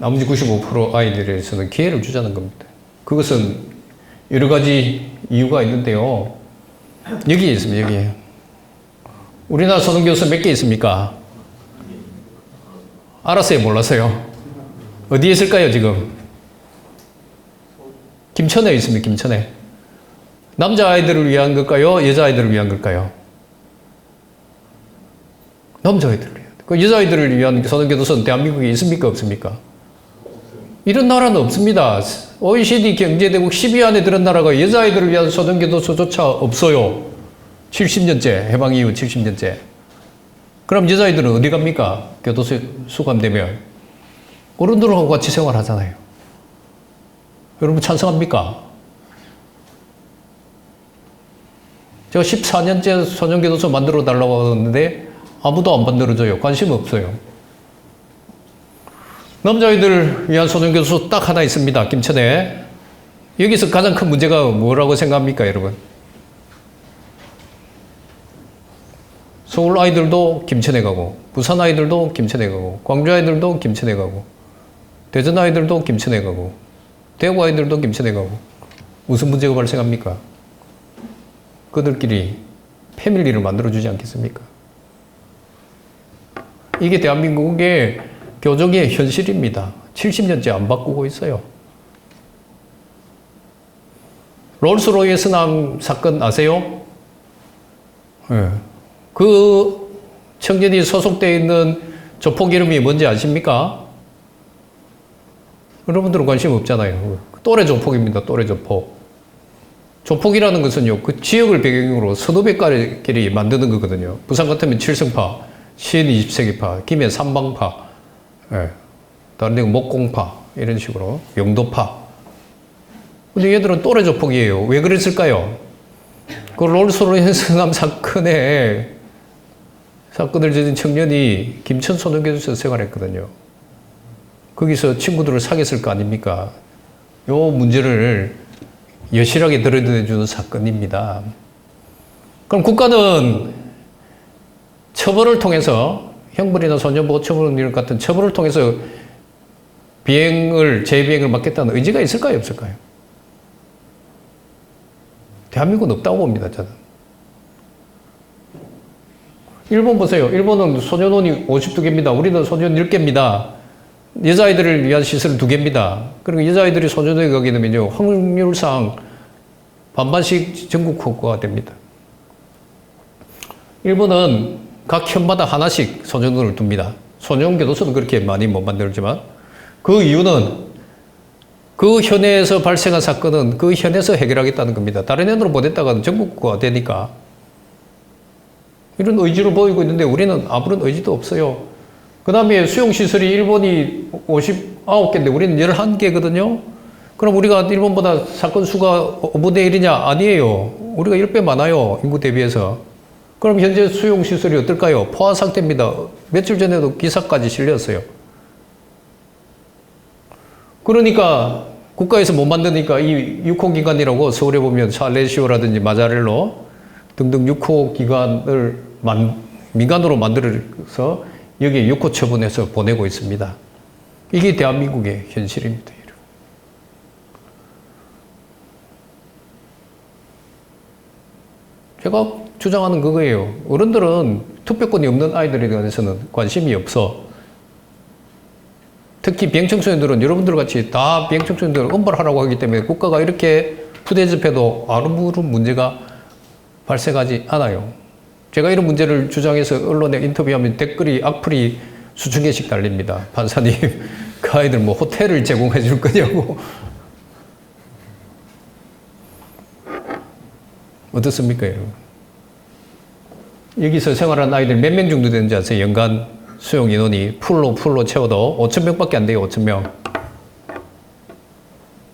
나머지 95% 아이들에서는 기회를 주자는 겁니다. 그것은 여러 가지 이유가 있는데요. 여기에 있습니다. 여기에. 우리나라 소년교수 몇 개 있습니까? 알았어요? 몰랐어요? 어디에 있을까요, 지금? 김천에 있습니다. 김천에. 남자아이들을 위한 걸까요? 여자아이들을 위한 걸까요? 남자아이들을 위한. 그 여자아이들을 위한 소년교도소는 대한민국에 있습니까? 없습니까? 이런 나라는 없습니다. OECD 경제대국 10위 안에 들은 나라가 여자아이들을 위한 소년교도소조차 없어요. 70년째, 해방 이후 70년째. 그럼 여자아이들은 어디 갑니까? 교도소에 수감되면. 어른들하고 같이 생활하잖아요. 여러분 찬성합니까? 제가 14년째 소년교도소 만들어 달라고 하는데 아무도 안 만들어줘요. 관심 없어요. 남자아이들을 위한 소년교도소 딱 하나 있습니다. 김천에. 여기서 가장 큰 문제가 뭐라고 생각합니까, 여러분? 서울 아이들도 김천에 가고, 부산 아이들도 김천에 가고, 광주 아이들도 김천에 가고, 대전 아이들도 김천에 가고, 대구 아이들도 김천에 가고. 무슨 문제가 발생합니까? 그들끼리 패밀리를 만들어주지 않겠습니까? 이게 대한민국의 교정의 현실입니다. 70년째 안 바꾸고 있어요. 롤스로이스 남 사건 아세요? 네. 그 청년이 소속되어 있는 조폭 이름이 뭔지 아십니까? 여러분들은 관심 없잖아요. 또래 조폭입니다. 또래 조폭. 조폭이라는 것은요, 그 지역을 배경으로 선후배끼리 만드는 거거든요. 부산 같으면 칠성파, 시인 20세기파, 김해 삼방파, 예. 다른 데는 목공파, 이런 식으로, 영도파. 근데 얘들은 또래 조폭이에요. 왜 그랬을까요? 그 롤스로이스 남 사건을 저진 청년이 김천 소년교도소에서 생활했거든요. 거기서 친구들을 사귀었을 거 아닙니까? 요 문제를 여실하게 드러내주는 사건입니다. 그럼 국가는 처벌을 통해서 형벌이나 소년보호 처분 같은 처벌을 통해서 재비행을 막겠다는 의지가 있을까요? 없을까요? 대한민국은 없다고 봅니다. 저는. 일본 보세요. 일본은 소년원이 52개입니다. 우리는 소년 10개입니다. 여자아이들을 위한 시설은 2개입니다. 그리고 여자아이들이 소년원에 가게 되면요, 확률상 반반씩 전국 확보가 됩니다. 일본은 각 현마다 하나씩 소년원을 둡니다. 소년 교도소는 그렇게 많이 못 만들지만 그 이유는 그 현해에서 발생한 사건은 그 현에서 해결하겠다는 겁니다. 다른 현으로 보냈다가는 전국구가 되니까. 이런 의지를 보이고 있는데 우리는 아무런 의지도 없어요. 그 다음에 수용시설이 일본이 59개인데 우리는 11개거든요. 그럼 우리가 일본보다 사건 수가 5분의 1이냐? 아니에요. 우리가 10배 많아요. 인구 대비해서. 그럼 현재 수용시설이 어떨까요? 포화 상태입니다. 며칠 전에도 기사까지 실렸어요. 그러니까 국가에서 못 만드니까 이 6호 기관이라고 서울에 보면 샬레시오라든지 마자렐로 등등 6호 기관을 민간으로 만들어서 여기에 6호 처분해서 보내고 있습니다. 이게 대한민국의 현실입니다. 제가 주장하는 그거예요. 어른들은 투표권이 없는 아이들에 대해서는 관심이 없어. 특히 비행청소년들은 여러분들 같이 다 비행청소년들을 엄벌하라고 하기 때문에 국가가 이렇게 푸대접해도 아무런 문제가 발생하지 않아요. 제가 이런 문제를 주장해서 언론에 인터뷰하면 댓글이 악플이 수천 개씩 달립니다. 판사님, 그 아이들 뭐 호텔을 제공해 줄 거냐고. 어떻습니까, 여러분? 여기서 생활하는 아이들 몇 명 정도 되는지 아세요? 연간 수용 인원이 풀로 채워도 5,000명밖에 안 돼요, 5,000명.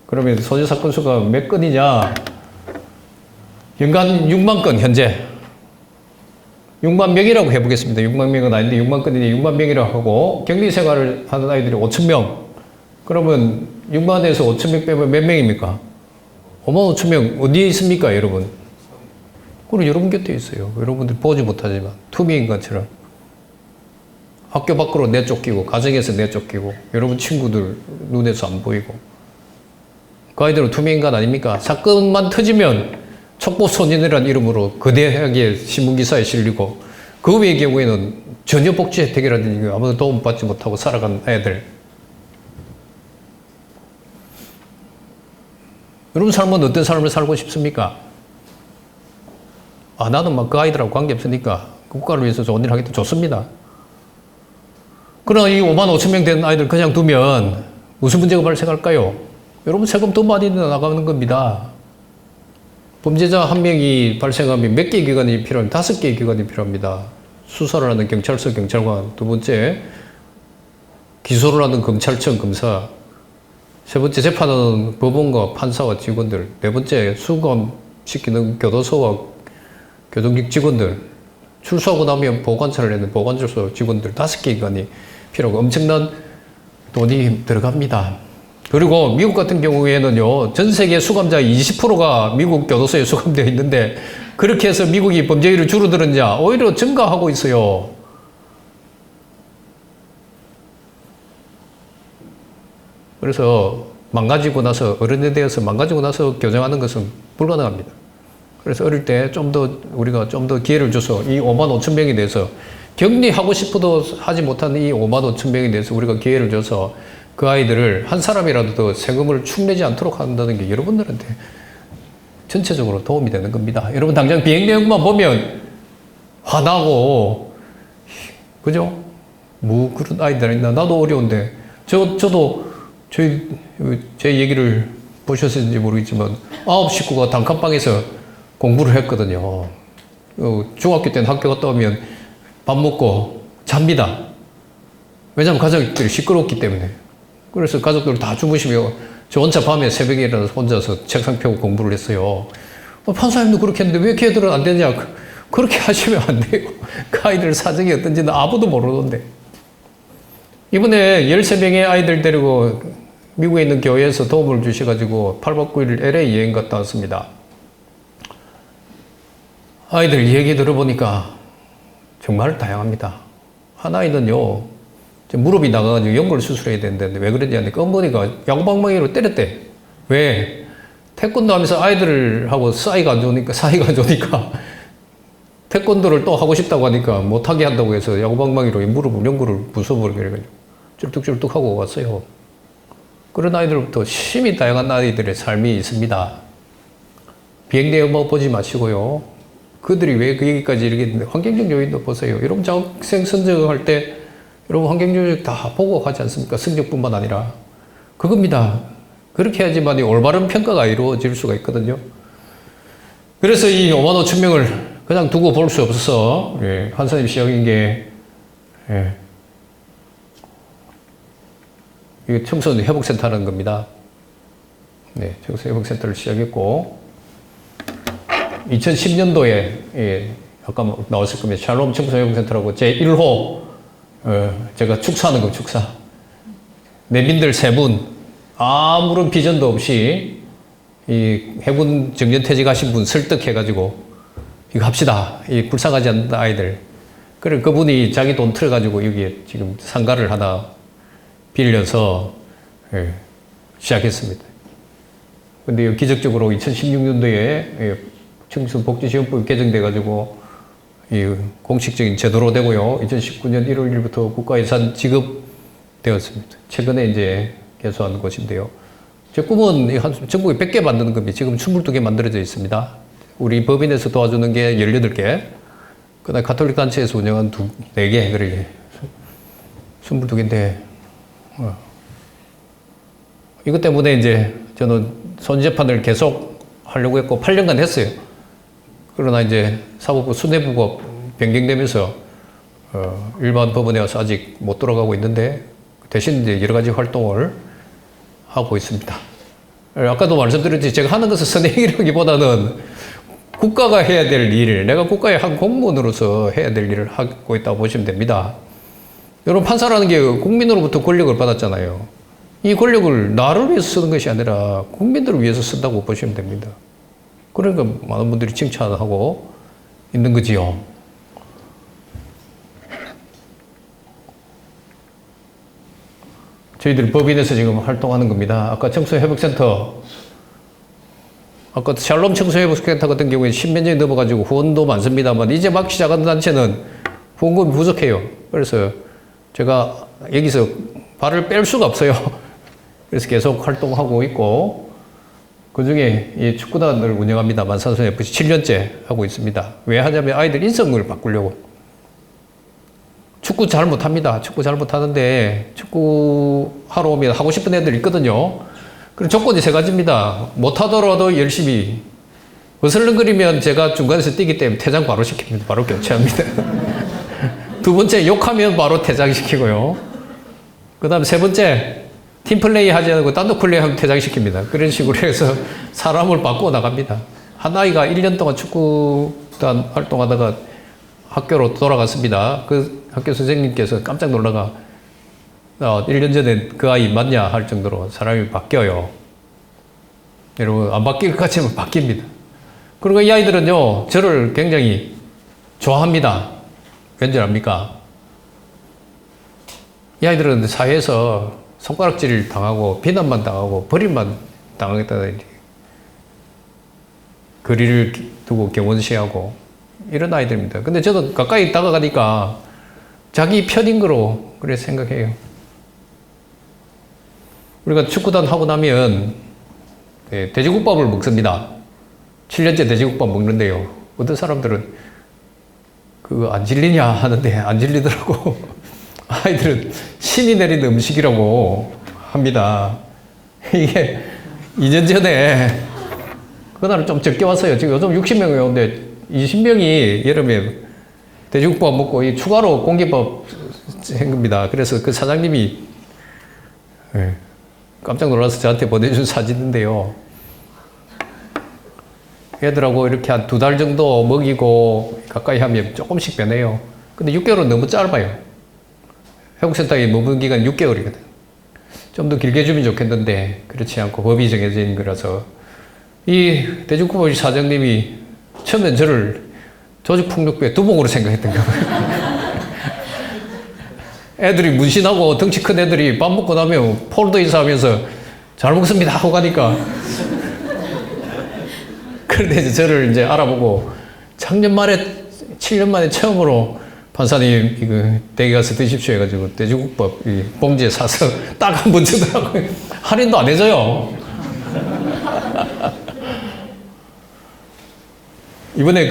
그러면 소재 사건 수가 몇 건이냐? 연간 6만 건, 현재. 6만 명이라고 해보겠습니다. 6만 명은 아닌데 6만 건이니 6만 명이라고 하고 격리 생활을 하는 아이들이 5,000명. 그러면 6만에서 5,000명 빼면 몇 명입니까? 5만 5,000명 어디에 있습니까, 여러분? 그럼 여러분 곁에 있어요. 여러분들 보지 못하지만 투명인간처럼 학교 밖으로 내쫓기고 가정에서 내쫓기고 여러분 친구들 눈에서 안 보이고 그 아이들은 투명인간 아닙니까? 사건만 터지면 촉법소년이라는 이름으로 거대하게 신문기사에 실리고 그 외의 경우에는 전혀 복지 혜택이라든지 아무도 도움받지 못하고 살아간 애들. 여러분 삶은 어떤 삶을 살고 싶습니까? 아, 나는 막 그 아이들하고 관계없으니까 국가를 위해서 좋은 일 하겠다. 좋습니다. 그러나 이 5만 5천 명 되는 아이들 그냥 두면 무슨 문제가 발생할까요? 여러분 세금 더 많이 나가는 겁니다. 범죄자 한 명이 발생하면 몇 개의 기관이 필요합니다. 5개의 기관이 필요합니다. 수사를 하는 경찰서, 경찰관. 두 번째, 기소를 하는 검찰청, 검사. 세 번째, 재판하는 법원과 판사와 직원들. 네 번째, 수감시키는 교도소와 교정직 직원들. 출소하고 나면 보관처를 내는 보관처소 직원들. 5개 기관이 필요하고 엄청난 돈이 들어갑니다. 그리고 미국 같은 경우에는요, 전 세계 수감자 20%가 미국 교도소에 수감되어 있는데, 그렇게 해서 미국이 범죄율이 줄어들었냐? 오히려 증가하고 있어요. 그래서 망가지고 나서, 어른에 대해서 망가지고 나서 교정하는 것은 불가능합니다. 그래서 어릴 때 우리가 좀 더 기회를 줘서 이 5만 5천 명에 대해서 격리하고 싶어도 하지 못하는 이 5만 5천 명에 대해서 우리가 기회를 줘서 그 아이들을 한 사람이라도 더 세금을 축내지 않도록 한다는 게 여러분들한테 전체적으로 도움이 되는 겁니다. 여러분 당장 비행 내용만 보면 화나고, 그죠? 뭐 그런 아이들 있나? 나도 어려운데. 저도 제 얘기를 보셨는지 모르겠지만 9 식구가 단칸방에서 공부를 했거든요. 중학교 때는 학교 갔다 오면 밥 먹고 잡니다. 왜냐하면 가족들이 시끄럽기 때문에. 그래서 가족들 다 주무시며 저 혼자 밤에 새벽에 일어나서 혼자서 책상 펴고 공부를 했어요. 판사님도 그렇게 했는데 왜 걔들은 안 되냐? 그렇게 하시면 안 돼요. 그 아이들 사정이 어떤지는 아무도 모르던데. 이번에 13명의 아이들 데리고 미국에 있는 교회에서 도움을 주셔가지고 8박 9일 LA 여행 갔다 왔습니다. 아이들 얘기 들어보니까 정말 다양합니다. 한 아이는요, 무릎이 나가가지고 연골 수술해야 되는데 왜 그런지 아니까 어머니가 야구방망이로 때렸대. 왜? 태권도 하면서 아이들하고 사이가 안 좋으니까 태권도를 또 하고 싶다고 하니까 못하게 한다고 해서 야구방망이로 무릎을 연골을 부숴버리고 쫄뚝쫄뚝 하고 왔어요. 그런 아이들부터 심히 다양한 아이들의 삶이 있습니다. 비행 내용만 보지 마시고요. 그들이 왜 그 얘기까지 이렇게 했는데 환경적 요인도 보세요. 여러분 학생 선정할 때 여러분 환경조직 다 보고 가지 않습니까? 성적뿐만 아니라. 그겁니다. 그렇게 해야지만 이 올바른 평가가 이루어질 수가 있거든요. 그래서 이 5만 5천 명을 그냥 두고 볼 수 없어서, 예, 한사님 시작인 게, 예, 이게 청소년 회복센터라는 겁니다. 네, 청소년 회복센터를 시작했고, 2010년도에, 예, 아까 나왔을 겁니다. 샬롬 청소년 회복센터라고 제1호, 제가 축사하는 거, 축사. 내빈들 3분, 아무런 비전도 없이, 이 해군 정년퇴직하신 분 설득해가지고, 이거 합시다. 이 불쌍하지 않는 아이들. 그래, 그분이 자기 돈 틀어가지고 여기에 지금 상가를 하나 빌려서, 예, 시작했습니다. 근데 기적적으로 2016년도에 예, 청소년복지지원법이 개정돼가지고, 이 공식적인 제도로 되고요. 2019년 1월 1일부터 국가예산 지급되었습니다. 최근에 이제 개소한 곳인데요. 제 꿈은 전국에 100개 만드는 겁니다. 지금 22개 만들어져 있습니다. 우리 법인에서 도와주는 게 18개, 그 다음에 가톨릭 단체에서 운영한 4개, 그러게. 22개인데, 이것 때문에 이제 저는 손재판을 계속 하려고 했고, 8년간 했어요. 그러나 이제 사법부 수뇌부가 변경되면서, 일반 법원에 와서 아직 못 돌아가고 있는데, 대신 이제 여러 가지 활동을 하고 있습니다. 아까도 말씀드렸듯이 제가 하는 것은 선행이라기보다는 국가가 해야 될 일, 내가 국가의 한 공무원으로서 해야 될 일을 하고 있다고 보시면 됩니다. 여러분, 판사라는 게 국민으로부터 권력을 받았잖아요. 이 권력을 나를 위해서 쓰는 것이 아니라 국민들을 위해서 쓴다고 보시면 됩니다. 그러니까 많은 분들이 칭찬하고 있는 거지요. 저희들 법인에서 지금 활동하는 겁니다. 아까 청소년회복센터, 아까 샬롬 청소년회복센터 같은 경우에 10몇 년이 넘어가지고 후원도 많습니다만, 이제 막 시작한 단체는 후원금이 부족해요. 그래서 제가 여기서 발을 뺄 수가 없어요. 그래서 계속 활동하고 있고, 그 중에 이 축구단을 운영합니다. 만산소년 FC 7년째 하고 있습니다. 왜 하냐면 아이들 인성을 바꾸려고. 축구 잘 못합니다. 축구 잘 못하는데 축구 하러 오면 하고 싶은 애들 있거든요. 그럼 조건이 3가지입니다. 못하더라도 열심히. 어슬렁거리면 제가 중간에서 뛰기 때문에 퇴장 바로 시킵니다. 바로 교체합니다. 2번째, 욕하면 바로 퇴장시키고요. 그 다음 3번째, 팀플레이 하지 않고 단독 플레이하면 퇴장시킵니다. 그런 식으로 해서 사람을 바꾸어 나갑니다. 한 아이가 1년 동안 축구단 활동하다가 학교로 돌아갔습니다. 그 학교 선생님께서 깜짝 놀라가 1년 전에 그 아이 맞냐 할 정도로 사람이 바뀌어요. 여러분, 안 바뀔 것 같지만 바뀝니다. 그리고 이 아이들은요, 저를 굉장히 좋아합니다. 왠지 압니까? 이 아이들은 사회에서 손가락질 당하고 비난만 당하고 버림만 당하겠다는 거리를 두고 경원시하고 이런 아이들입니다. 근데 저도 가까이 다가가니까 자기 편인 거로 그래 생각해요. 우리가 축구단 하고 나면 돼지국밥을 먹습니다. 7년째 돼지국밥 먹는데요. 어떤 사람들은 그거 안 질리냐 하는데 안 질리더라고. 아이들은 신이 내린 음식이라고 합니다. 이게 2년 전에 그날은 좀 적게 왔어요. 지금 요즘 60명이 오는데 20명이 여름에 돼지국밥 먹고 이 추가로 공깃밥 생깁니다. 그래서 그 사장님이 깜짝 놀라서 저한테 보내준 사진인데요. 애들하고 이렇게 한 2달 정도 먹이고 가까이 하면 조금씩 변해요. 근데 6개월은 너무 짧아요. 회복센터에 머무는 기간 6개월이거든. 좀 더 길게 주면 좋겠는데 그렇지 않고 법이 정해져 있는 거라서 이 돼지국밥 사장님이 처음엔 저를 조직폭력배 두목으로 생각했던 거예요. 애들이 문신하고 덩치 큰 애들이 밥 먹고 나면 폴더 인사하면서 잘 먹습니다 하고 가니까 그런데 이제 저를 이제 알아보고 작년 말에 7년 만에 처음으로 판사님 이거 댁에 가서 드십시오 해가지고 돼지국밥 이 봉지에 사서 딱 한 번 주더라고요. 할인도 안 해줘요. 이번에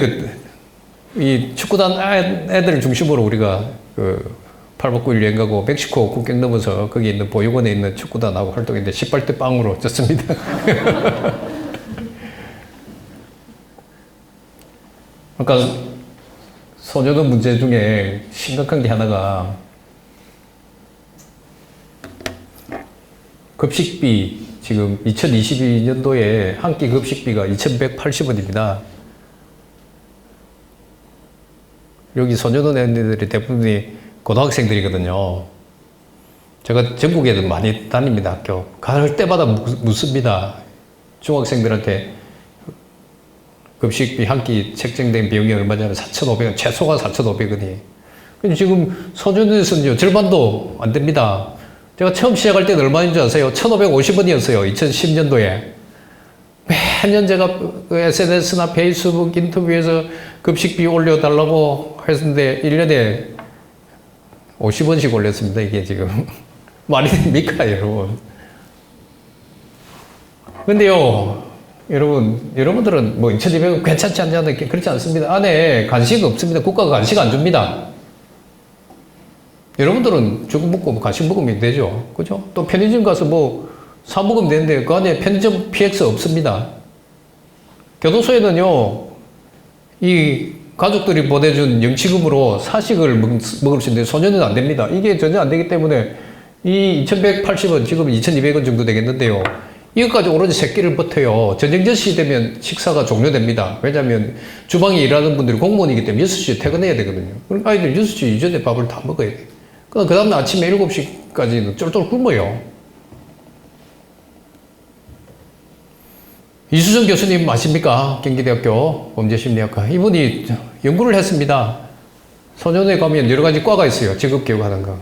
이 축구단 애들 중심으로 우리가 8박 9일 여행 가고 멕시코 국경 넘어서 거기 있는 보육원에 있는 축구단하고 활동했는데 18대 빵으로 졌습니다. 그러니까 소녀도 문제 중에 심각한 게 하나가 급식비, 지금 2022년도에 한 끼 급식비가 2,180원입니다. 여기 소녀동 애들이 대부분이 고등학생들이거든요. 제가 전국에도 많이 다닙니다, 학교. 갈 때마다 묻습니다. 중학생들한테 급식비 한 끼 책정된 비용이 얼마냐면 4,500원, 최소가 4,500원이에요. 근데 지금 소녀동에서는요, 절반도 안 됩니다. 제가 처음 시작할 때는 얼마인 줄 아세요? 1,550원이었어요. 2010년도에. 매년 제가 SNS나 페이스북 인터뷰에서 급식비 올려달라고 했는데 1년에 50원씩 올렸습니다. 이게 지금. 말이 됩니까, 여러분? 근데요, 여러분들은 뭐 2,200원 괜찮지 않냐? 그렇지 않습니다. 안에 간식 없습니다. 국가가 간식 안 줍니다. 여러분들은 죽 먹고 간식 먹으면 되죠. 그죠? 또 편의점 가서 뭐 사 먹으면 되는데 그 안에 편의점 PX 없습니다. 교도소에는요, 이 가족들이 보내준 영치금으로 사식을 먹을 수 있는데 소녀는 안 됩니다. 이게 전혀 안 되기 때문에 이 2,180원, 지금 2,200원 정도 되겠는데요. 이것까지 오로지 새끼를 버텨요. 전쟁 저시 되면 식사가 종료됩니다. 왜냐하면 주방에 일하는 분들이 공무원이기 때문에 6시에 퇴근해야 되거든요. 그럼 아이들 6시 이전에 밥을 다 먹어야 돼요. 그 다음날 아침에 7시까지는 쫄쫄 굶어요. 이수정 교수님 아십니까? 경기대학교 범죄심리학과. 이분이 연구를 했습니다. 소년에 가면 여러 가지 과가 있어요. 직업교육하는 거.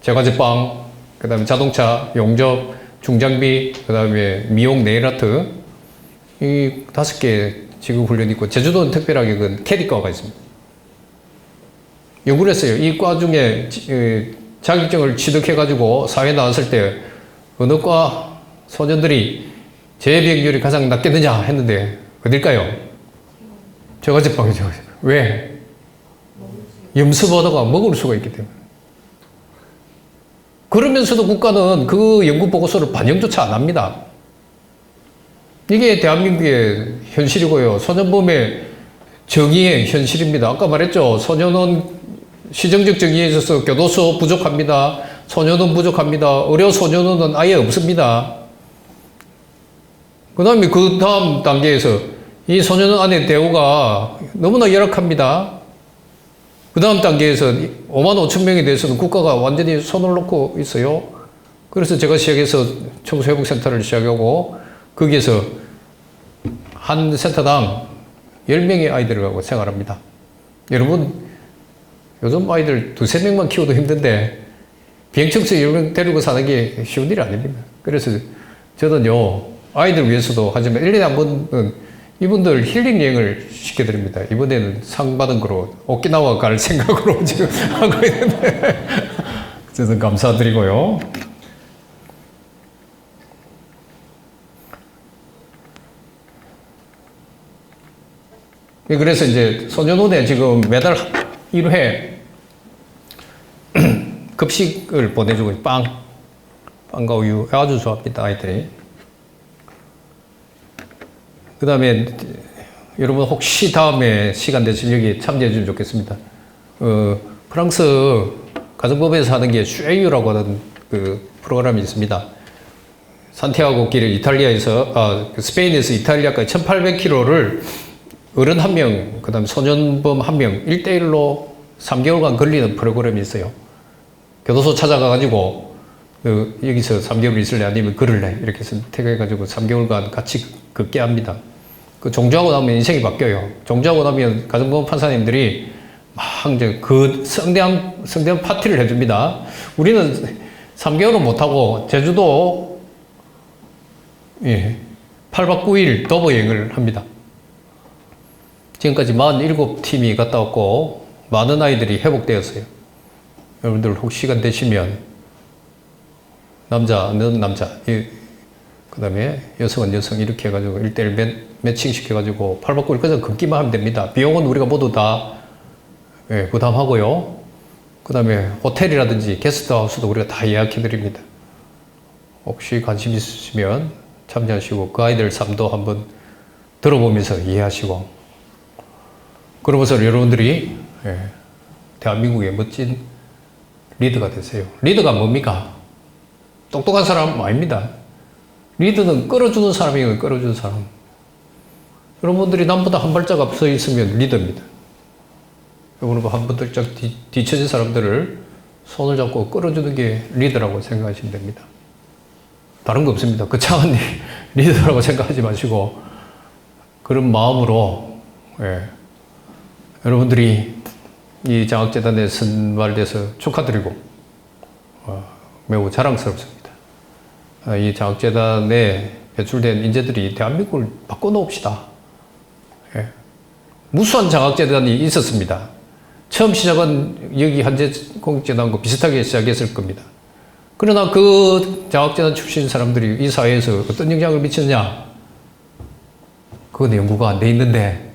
제과제빵, 그 다음에 자동차, 용접, 중장비, 그 다음에 미용, 네일아트. 이 5개 직업훈련이 있고, 제주도는 특별하게 그 캐디과가 있습니다. 연구를 했어요. 이 과 중에 자격증을 취득해가지고 사회 나왔을 때 어느 과 소년들이 재비행률이 가장 낮겠느냐 했는데 어딜까요? 제과제빵이죠. 왜? 염습하다가 먹을 수가 있기 때문에. 그러면서도 국가는 그 연구 보고서를 반영조차 안 합니다. 이게 대한민국의 현실이고요. 소년범의 정의의 현실입니다. 아까 말했죠. 소년원 시정적 정의에 있어서 교도소 부족합니다. 소년원 부족합니다. 의료 소년원은 아예 없습니다. 그 다음에 그 다음 단계에서 이 소년원 안에 대우가 너무나 열악합니다. 그 다음 단계에서 5만 5천 명에 대해서는 국가가 완전히 손을 놓고 있어요. 그래서 제가 시작해서 청소회복센터를 시작하고 거기에서 한 센터당 10명의 아이들을 갖고 생활합니다. 여러분, 요즘 아이들 2~3명만 키워도 힘든데 비행청소 10명 데리고 사는 게 쉬운 일이 아닙니다. 그래서 저는요, 아이들 위해서도 하지만 1년에 한 번은 이분들 힐링 여행을 시켜드립니다. 이번에는 상 받은 거로 오키나와 갈 생각으로 지금 하고 있는데 저는 감사드리고요. 그래서 이제 소년원에 지금 매달 1회 급식을 보내주고 빵과 우유 아주 좋아합니다, 아이들이. 그 다음에 여러분 혹시 다음에 시간 되시면 여기 참여해 주면 좋겠습니다. 프랑스 가정법에서 하는 게 슈에유라고 하는 그 프로그램이 있습니다. 산티아고 길을 이탈리아에서, 스페인에서 이탈리아까지 1800km를 어른 1명, 그 다음에 소년범 1명, 1대1로 3개월간 걸리는 프로그램이 있어요. 교도소 찾아가가지고, 여기서 3개월 있을래? 아니면 걸을래? 이렇게 선택해가지고 3개월간 같이 걷게 합니다. 그 종주하고 나면 인생이 바뀌어요. 종주하고 나면 가정법원 판사님들이 막 이제 그 성대한 파티를 해줍니다. 우리는 3개월은 못하고 제주도 8박 9일 도보 여행을 합니다. 지금까지 47팀이 갔다 왔고 많은 아이들이 회복되었어요. 여러분들 혹시 시간 되시면 남자는 남자, 그 다음에 여성은 여성 이렇게 해가지고 1대1 매칭 시켜가지고 8박 9일 그냥 걷기만 하면 됩니다. 비용은 우리가 모두 다 부담하고요. 그 다음에 호텔이라든지 게스트하우스도 우리가 다 예약해 드립니다. 혹시 관심 있으시면 참여하시고 그 아이들 삶도 한번 들어보면서 이해하시고, 그러면서 여러분들이 대한민국의 멋진 리더가 되세요. 리더가 뭡니까? 똑똑한 사람 아닙니다. 리더는 끌어주는 사람이에요. 끌어주는 사람. 여러분들이 남보다 한 발짝 앞서 있으면 리더입니다. 여러분 한 발짝 뒤처진 사람들을 손을 잡고 끌어주는 게 리더라고 생각하시면 됩니다. 다른 거 없습니다. 그 차원 리더라고 생각하지 마시고 그런 마음으로 여러분들이 이 장학재단에 선발돼서 축하드리고 매우 자랑스럽습니다. 이 장학재단에 배출된 인재들이 대한민국을 바꿔놓읍시다. 무수한 장학재단이 있었습니다. 처음 시작은 여기 한재공익재단과 비슷하게 시작했을 겁니다. 그러나 그 장학재단 출신 사람들이 이 사회에서 어떤 영향을 미치느냐? 그건 연구가 안 돼 있는데,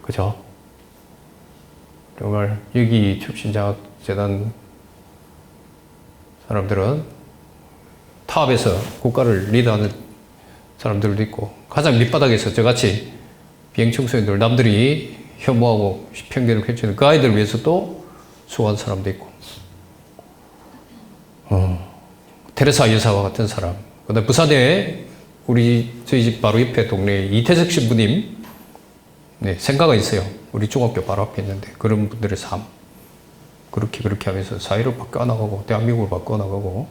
그죠? 정말 여기 출신 장학재단 사람들은 탑에서 국가를 리드하는 사람들도 있고, 가장 밑바닥에서 저같이 비행청소년들, 남들이 혐오하고 편견을 펼치는 그 아이들을 위해서 또 수고한 사람도 있고, 테레사 여사와 같은 사람, 그 다음에 부산에 저희 집 바로 옆에 동네에 이태석 신부님, 생가가 있어요. 우리 중학교 바로 앞에 있는데, 그런 분들의 삶, 그렇게 하면서 사회를 바꿔나가고, 대한민국을 바꿔나가고,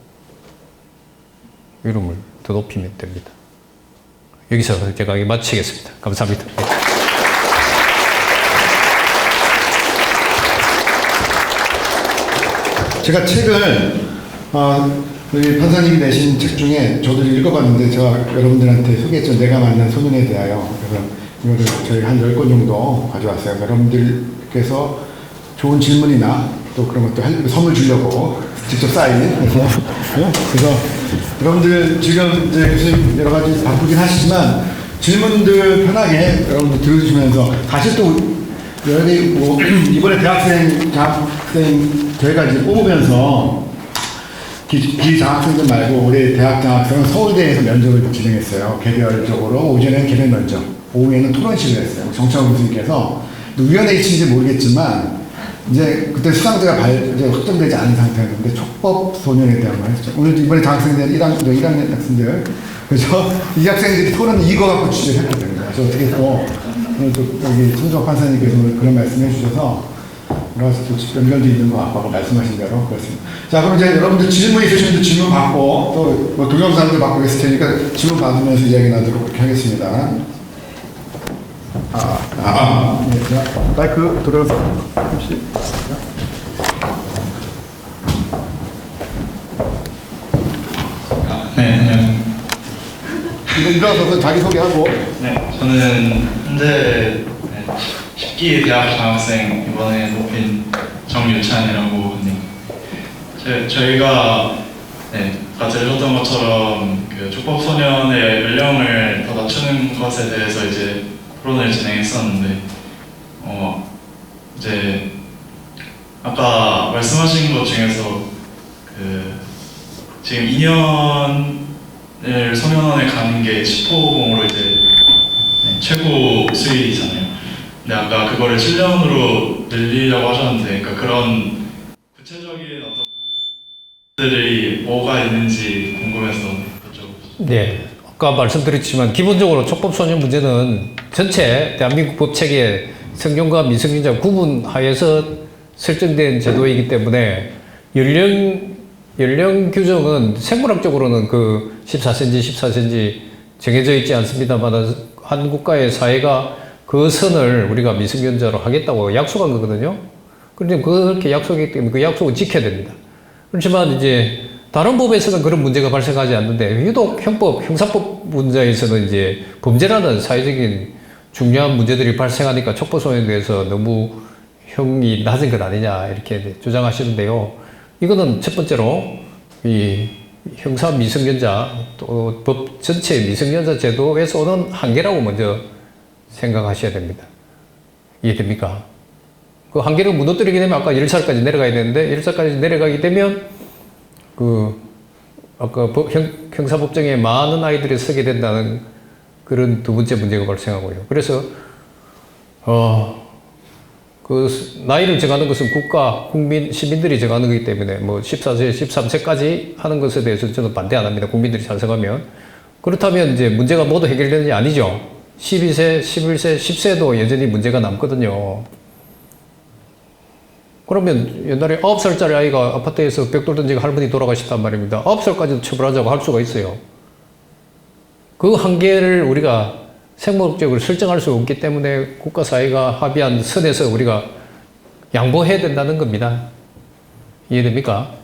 이름을 더 높이면 됩니다. 여기서 제가 마치겠습니다. 감사합니다. 제가 책을 우리 판사님이 내신 책 중에 저도 읽어봤는데 제가 여러분들한테 소개했죠. 내가 만난 소년에 대하여. 그래서 이거를 저희 한 10권 정도 가져왔어요. 여러분들께서 좋은 질문이나 또 그런 것도 선물 주려고 직접 사인. 그래서 여러분들 지금 이제 교수님 여러 가지 바쁘긴 하시지만 질문들 편하게 여러분들 들어주시면서 다시 또 여기 뭐 이번에 대학생, 장학생 저희가 이제 뽑으면서 기장학생들 말고 올해 대학 장학생은 서울대에서 면접을 진행했어요. 개별적으로 오전에는 개별 면접, 오후에는 토론식을 했어요. 정창훈 교수님께서 위원회의 친지 모르겠지만 이제 그때 수상자가 이제 확정되지 않은 상태였는데 촉법 소년에 대한 걸 했죠. 오늘 이번에 장학생들 1학년 학생들 그래서 이 학생들이 토론 이거 갖고 취재를 했거든요. 그래서 어떻게 또 오늘 또 여기 손정학 판사님께서 그런 말씀해 주셔서 여러 가지 또 연결도 있는 것 같고 말씀하신 대로 그렇습니다. 자, 그럼 이제 여러분들 질문 있으신 분들 질문 받고 또 뭐 동영상도 받고 있을 테니까 질문 받으면서 이야기 나도록 그렇게 하겠습니다. 네, 자, 마이크 들어서 혹시. 네, 안녕. 일어서서 자기소개하고. 네, 저는 현재 10기 대학 장학생 이번에 뽑힌 정유찬이라고 합니다. 저희가 아까 들으셨던 것처럼 그 촉법소년의 연령을 더 낮추는 것에 대해서 이제 토론을 진행했었는데 이제 아까 말씀하신 것 중에서 그 지금 2년을 소년원에 가는 게 10호봉으로 이제 최고 수위잖아요. 근데 아까 그거를 7년으로 늘리려고 하셨는데, 그러니까 그런 구체적인 어떤 방법들이 뭐가 있는지 궁금해서 여쭤보고. 네, 아까 말씀드렸지만 기본적으로 촉법소년 문제는 전체 대한민국 법체계 성년과 미성년자 구분하여서 설정된 제도이기 때문에 연령 규정은 생물학적으로는 그 14cm 정해져 있지 않습니다만 한 국가의 사회가 그 선을 우리가 미성년자로 하겠다고 약속한 거거든요. 그런데 그렇게 약속이기 때문에 그 약속은 지켜야 됩니다. 그렇지만 이제 다른 법에서는 그런 문제가 발생하지 않는데 유독 형사법 문제에서는 이제 범죄라는 사회적인 중요한 문제들이 발생하니까 촉법소년에 대해서 너무 형이 낮은 것 아니냐 이렇게 주장하시는데요. 이거는 첫 번째로 이 형사 미성년자 또 법 전체 미성년자 제도에서 오는 한계라고 먼저 생각하셔야 됩니다. 이해됩니까? 그 한계를 무너뜨리게 되면 아까 1살까지 내려가야 되는데 1살까지 내려가게 되면 아까 형사법정에 많은 아이들이 서게 된다는 그런 두 번째 문제가 발생하고요. 그래서 그 나이를 정하는 것은 국가, 국민, 시민들이 정하는 거기 때문에 뭐 14세, 13세까지 하는 것에 대해서 저는 반대 안 합니다. 국민들이 찬성하면. 그렇다면 이제 문제가 모두 해결되느냐? 아니죠. 12세, 11세, 10세도 여전히 문제가 남거든요. 그러면 옛날에 9살짜리 아이가 아파트에서 벽돌 던지고 할머니 돌아가셨단 말입니다. 9살까지도 처벌하자고 할 수가 있어요. 그 한계를 우리가 생목적으로 설정할 수 없기 때문에 국가 사회가 합의한 선에서 우리가 양보해야 된다는 겁니다. 이해됩니까?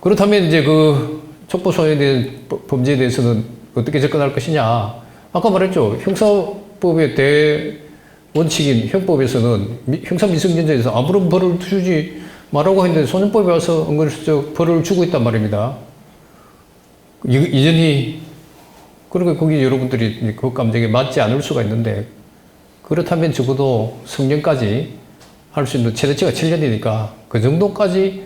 그렇다면 이제 그 촉법소년에 대한 범죄에 대해서는 어떻게 접근할 것이냐? 아까 말했죠. 형사법의 대원칙인 형법에서는 형사미성년자에서 아무런 벌을 주지 말라고 했는데 소년법에 와서 은근슬쩍 벌을 주고 있단 말입니다. 이전이 그러니까 거기 여러분들이 그 감정에 맞지 않을 수가 있는데 그렇다면 적어도 성년까지 할 수 있는 최대치가 7년이니까 그 정도까지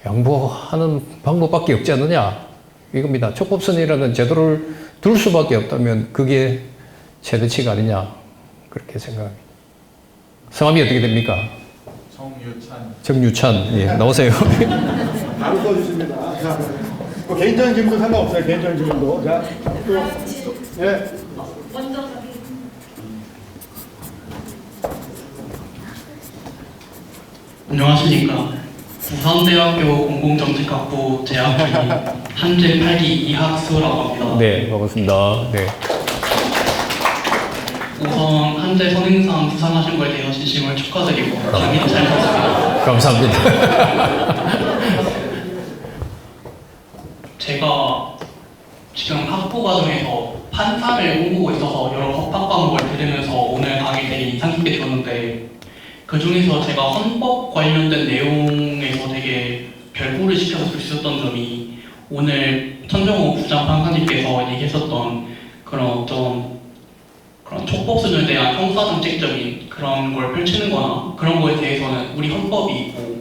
양보하는 방법밖에 없지 않느냐 이겁니다. 촉법선이라는 제도를 둘 수밖에 없다면 그게 최대치가 아니냐 그렇게 생각합니다. 성함이 어떻게 됩니까? 정유찬. 예, 나오세요. 바로 써주십니다. 자, 뭐 개인적인 질문도 상관없어요. 개인적인 질문도. 자, 또, 예. 안녕하십니까. 부산대학교 공공정책학부 재학 중인 한재 8기 이학수라고 합니다. 네, 반갑습니다. 네. 우선 한재 선행상 수상하신 거에 대해서 진심을 축하드리고 강의도 잘 들었습니다. 감사합니다. 제가 지금 학부 과정에서 판사를 꿈꾸고 있어서 여러 법학 과목을 들으면서 오늘 강의 되게 인상 깊게 들었는데 그 중에서 제가 헌법 관련된 내용에서 되게 별부를 시켜서 볼 수 있었던 점이 오늘 천정호 부장판사님께서 얘기했었던 그런 촉법소년에 대한 형사정책적인 그런 걸 펼치는 거나 그런 거에 대해서는 우리 헌법이 있고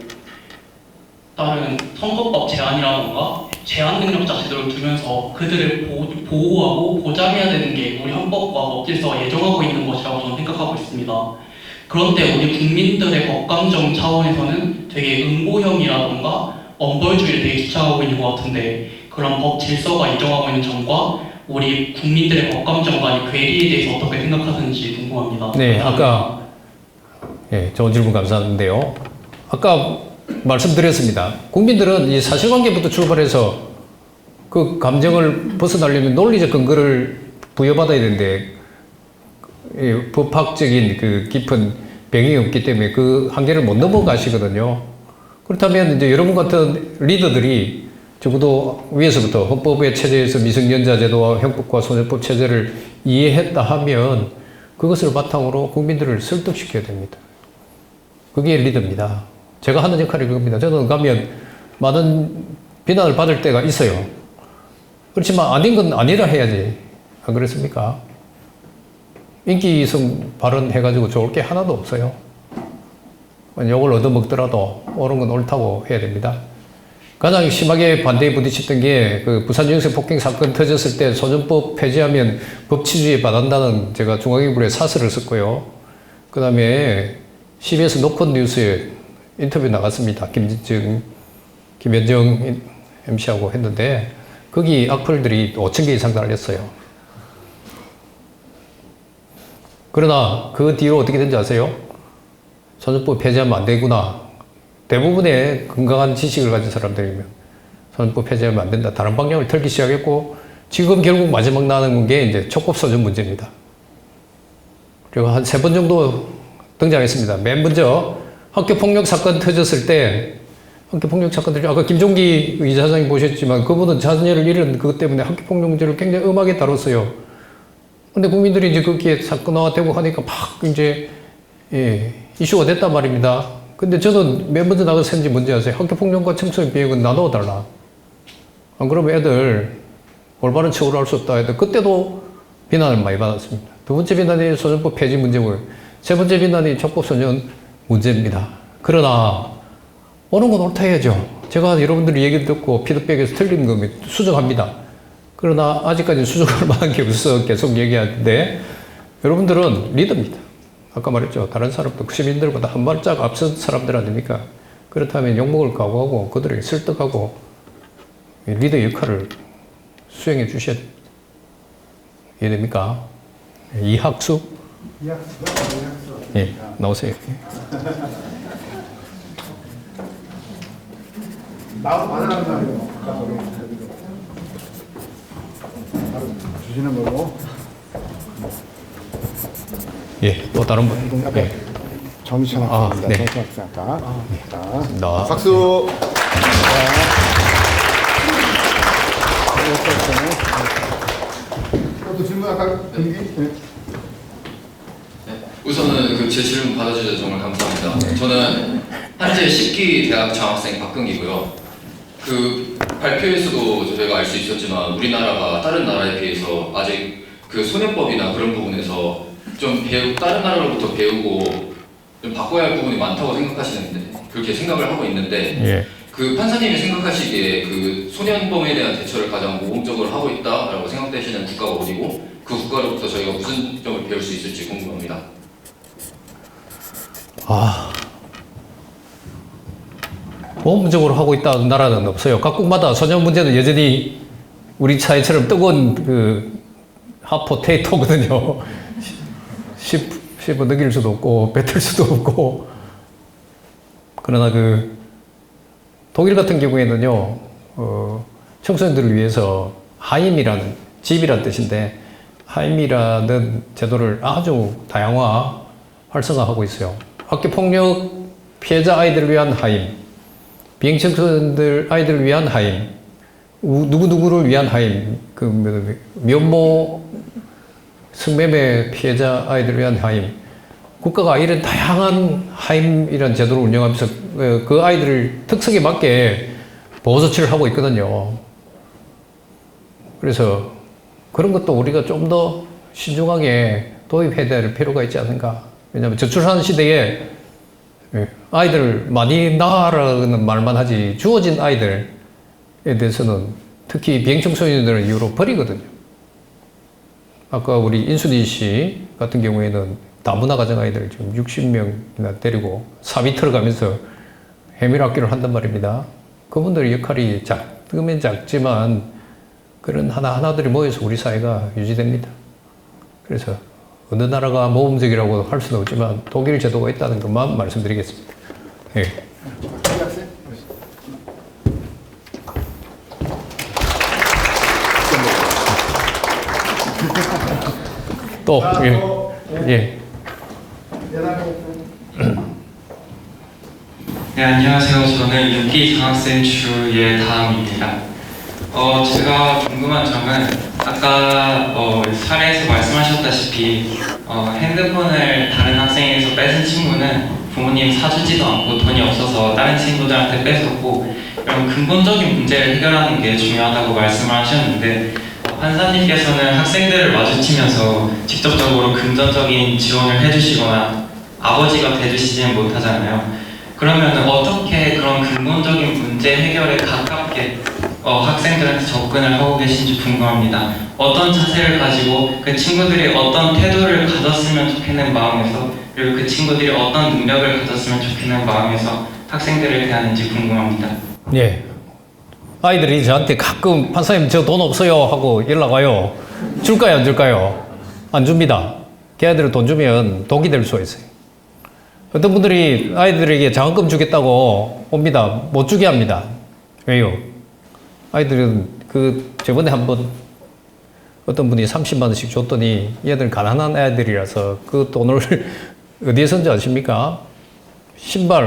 다른 선거법 제한이라던가 제한 능력자 제도를 두면서 그들을 보호하고 보장해야 되는 게 우리 헌법과 법질서가 예정하고 있는 것이라고 저는 생각하고 있습니다. 그런데 우리 국민들의 법감정 차원에서는 되게 응보형이라던가 엄벌주의를 되게 주창하고 있는 것 같은데 그런 법 질서가 예정하고 있는 점과 우리 국민들의 법감정 간의 괴리에 대해서 어떻게 생각하는지 궁금합니다. 네, 아까 예, 좋은 질문 감사한데요. 아까 말씀드렸습니다. 국민들은 이 사실관계부터 출발해서 그 감정을 벗어나려면 논리적 근거를 부여받아야 되는데 법학적인 그 깊은 병이 없기 때문에 그 한계를 못 넘어가시거든요. 그렇다면 이제 여러분 같은 리더들이 적어도 위에서부터 헌법의 체제에서 미성년자 제도와 형법과 소년법 체제를 이해했다 하면 그것을 바탕으로 국민들을 설득시켜야 됩니다. 그게 리더입니다. 제가 하는 역할이 그겁니다. 저는 가면 많은 비난을 받을 때가 있어요. 그렇지만 아닌 건 아니라 해야지. 안 그렇습니까? 인기성 발언해가지고 좋을 게 하나도 없어요. 욕을 얻어먹더라도 옳은 건 옳다고 해야 됩니다. 가장 심하게 반대에 부딪혔던 게 그 부산 유영세 폭행 사건 터졌을 때 소년법 폐지하면 법치주의에 반한다는 제가 중앙일보에 사설을 썼고요. 그 다음에 CBS 노컷 뉴스에 인터뷰 나갔습니다. 김현정 MC하고 했는데 거기 악플들이 5,000개 이상 달렸어요. 그러나 그 뒤로 어떻게 된지 아세요? 소년법 폐지하면 안 되구나. 대부분의 건강한 지식을 가진 사람들이면 소년법 폐지하면 안 된다. 다른 방향을 털기 시작했고 지금 결국 마지막 나는 게 이제 촉법소년 문제입니다. 그리고 한 3번 정도 등장했습니다. 맨 먼저 학교폭력 사건 터졌을 때 학교폭력 사건들이 아까 김종기 이사장님 보셨지만 그분은 자녀를 잃은 그것 때문에 학교폭력 문제를 굉장히 엄하게 다뤘어요. 근데 국민들이 이제 거기에 사건화가 되고 하니까 막 이제 이슈가 됐단 말입니다. 근데 저는 맨 먼저 나가서 했는지 뭔지 아세요? 학교폭력과 청소년 비행은 나누어 달라. 안 그러면 애들 올바른 처우를 할 수 없다 해도 그때도 비난을 많이 받았습니다. 두 번째 비난이 소년법 폐지 문제고요. 세 번째 비난이 촉법소년 문제입니다. 그러나 오는 건 옳다 해야죠. 제가 여러분들이 얘기 듣고 피드백에서 틀린 거면 수정합니다. 그러나 아직까지 수정할 만한 게 없어 계속 얘기하는데 여러분들은 리더입니다. 아까 말했죠. 다른 사람도 시민들보다 한 발짝 앞선 사람들 아닙니까? 그렇다면 욕먹을 각오하고 그들에게 설득하고 리더 역할을 수행해 주셔야 됩니까? 이학수? 예, 나오세요. 나도 받아가는 거예요. 주시는 거고. 예, 또 다른 분. 아까 예. 정유찬 아, 학생입니다. 네. 정유찬 학생 아까. 자, 나. 박수. 또 질문 아까 금기? 네. 우선은 그 제 질문 받아주셔서 정말 감사합니다. 저는 현재 10기 대학 장학생 박근기고요. 그 발표에서도 저희가 알 수 있었지만 우리나라가 다른 나라에 비해서 아직 그 소년법이나 그런 부분에서 좀 다른 나라로부터 배우고 좀 바꿔야 할 부분이 많다고 생각하시는데 그렇게 생각을 하고 있는데 예. 그 판사님이 생각하시기에 그 소년범에 대한 대처를 가장 모범적으로 하고 있다라고 생각되시는 국가가 어디고 그 국가로부터 저희가 무슨 점을 배울 수 있을지 궁금합니다. 모범적으로 하고 있다는 나라는 없어요. 각국마다 소년 문제는 여전히 우리 사회처럼 뜨거운 그 핫포테이토거든요. 씹어 넘길 수도 없고 뱉을 수도 없고. 그러나 그 독일 같은 경우에는요, 청소년들을 위해서 하임이라는 집이라는 뜻인데 하임이라는 제도를 아주 활성화하고 있어요. 학교 폭력 피해자 아이들을 위한 하임, 비행청소년들 아이들을 위한 하임, 누구누구를 위한 하임, 그 면모 성매매 피해자 아이들을 위한 하임, 국가가 이런 다양한 하임이라는 제도를 운영하면서 그 아이들 특성에 맞게 보호조치를 하고 있거든요. 그래서 그런 것도 우리가 좀 더 신중하게 도입해야 될 필요가 있지 않은가. 왜냐하면 저출산 시대에 아이들 많이 낳아라는 말만 하지 주어진 아이들에 대해서는 특히 비행청소년들을 이유로 버리거든요. 아까 우리 인순이 씨 같은 경우에는 다문화 가정 아이들 지금 60명이나 데리고 4미터를 가면서 해밀학교를 한단 말입니다. 그분들의 역할이 작으면 작지만 그런 하나하나들이 모여서 우리 사회가 유지됩니다. 그래서 어느 나라가 모범적이라고 할 수는 없지만 독일 제도가 있다는 것만 말씀드리겠습니다. 예. 또, 예. 예. 네, 안녕하세요. 저는 6기 장학생 주의 다음입니다. 제가 궁금한 점은 아까 사례에서 말씀하셨다시피 핸드폰을 다른 학생에게서 뺏은 친구는 부모님이 사주지도 않고 돈이 없어서 다른 친구들한테 뺏었고 이런 근본적인 문제를 해결하는 게 중요하다고 말씀을 하셨는데 판사님께서는 학생들을 마주치면서 직접적으로 금전적인 지원을 해주시거나 아버지가 돼주시지는 못하잖아요. 그러면 어떻게 그런 근본적인 문제 해결에 가깝게 학생들한테 접근을 하고 계신지 궁금합니다. 어떤 자세를 가지고 그 친구들이 어떤 태도를 가졌으면 좋겠는 마음에서 그리고 그 친구들이 어떤 능력을 가졌으면 좋겠는 마음에서 학생들을 대하는지 궁금합니다. 예. 아이들이 저한테 가끔 판사님 저 돈 없어요 하고 연락 와요. 줄까요 안 줄까요? 안 줍니다. 걔네들은 돈 주면 독이 될 수가 있어요. 어떤 분들이 아이들에게 장학금 주겠다고 옵니다. 못 주게 합니다. 왜요? 아이들은 저번에 한번 어떤 분이 30만 원씩 줬더니 얘들 가난한 애들이라서 그 돈을 어디에 썼는지 아십니까?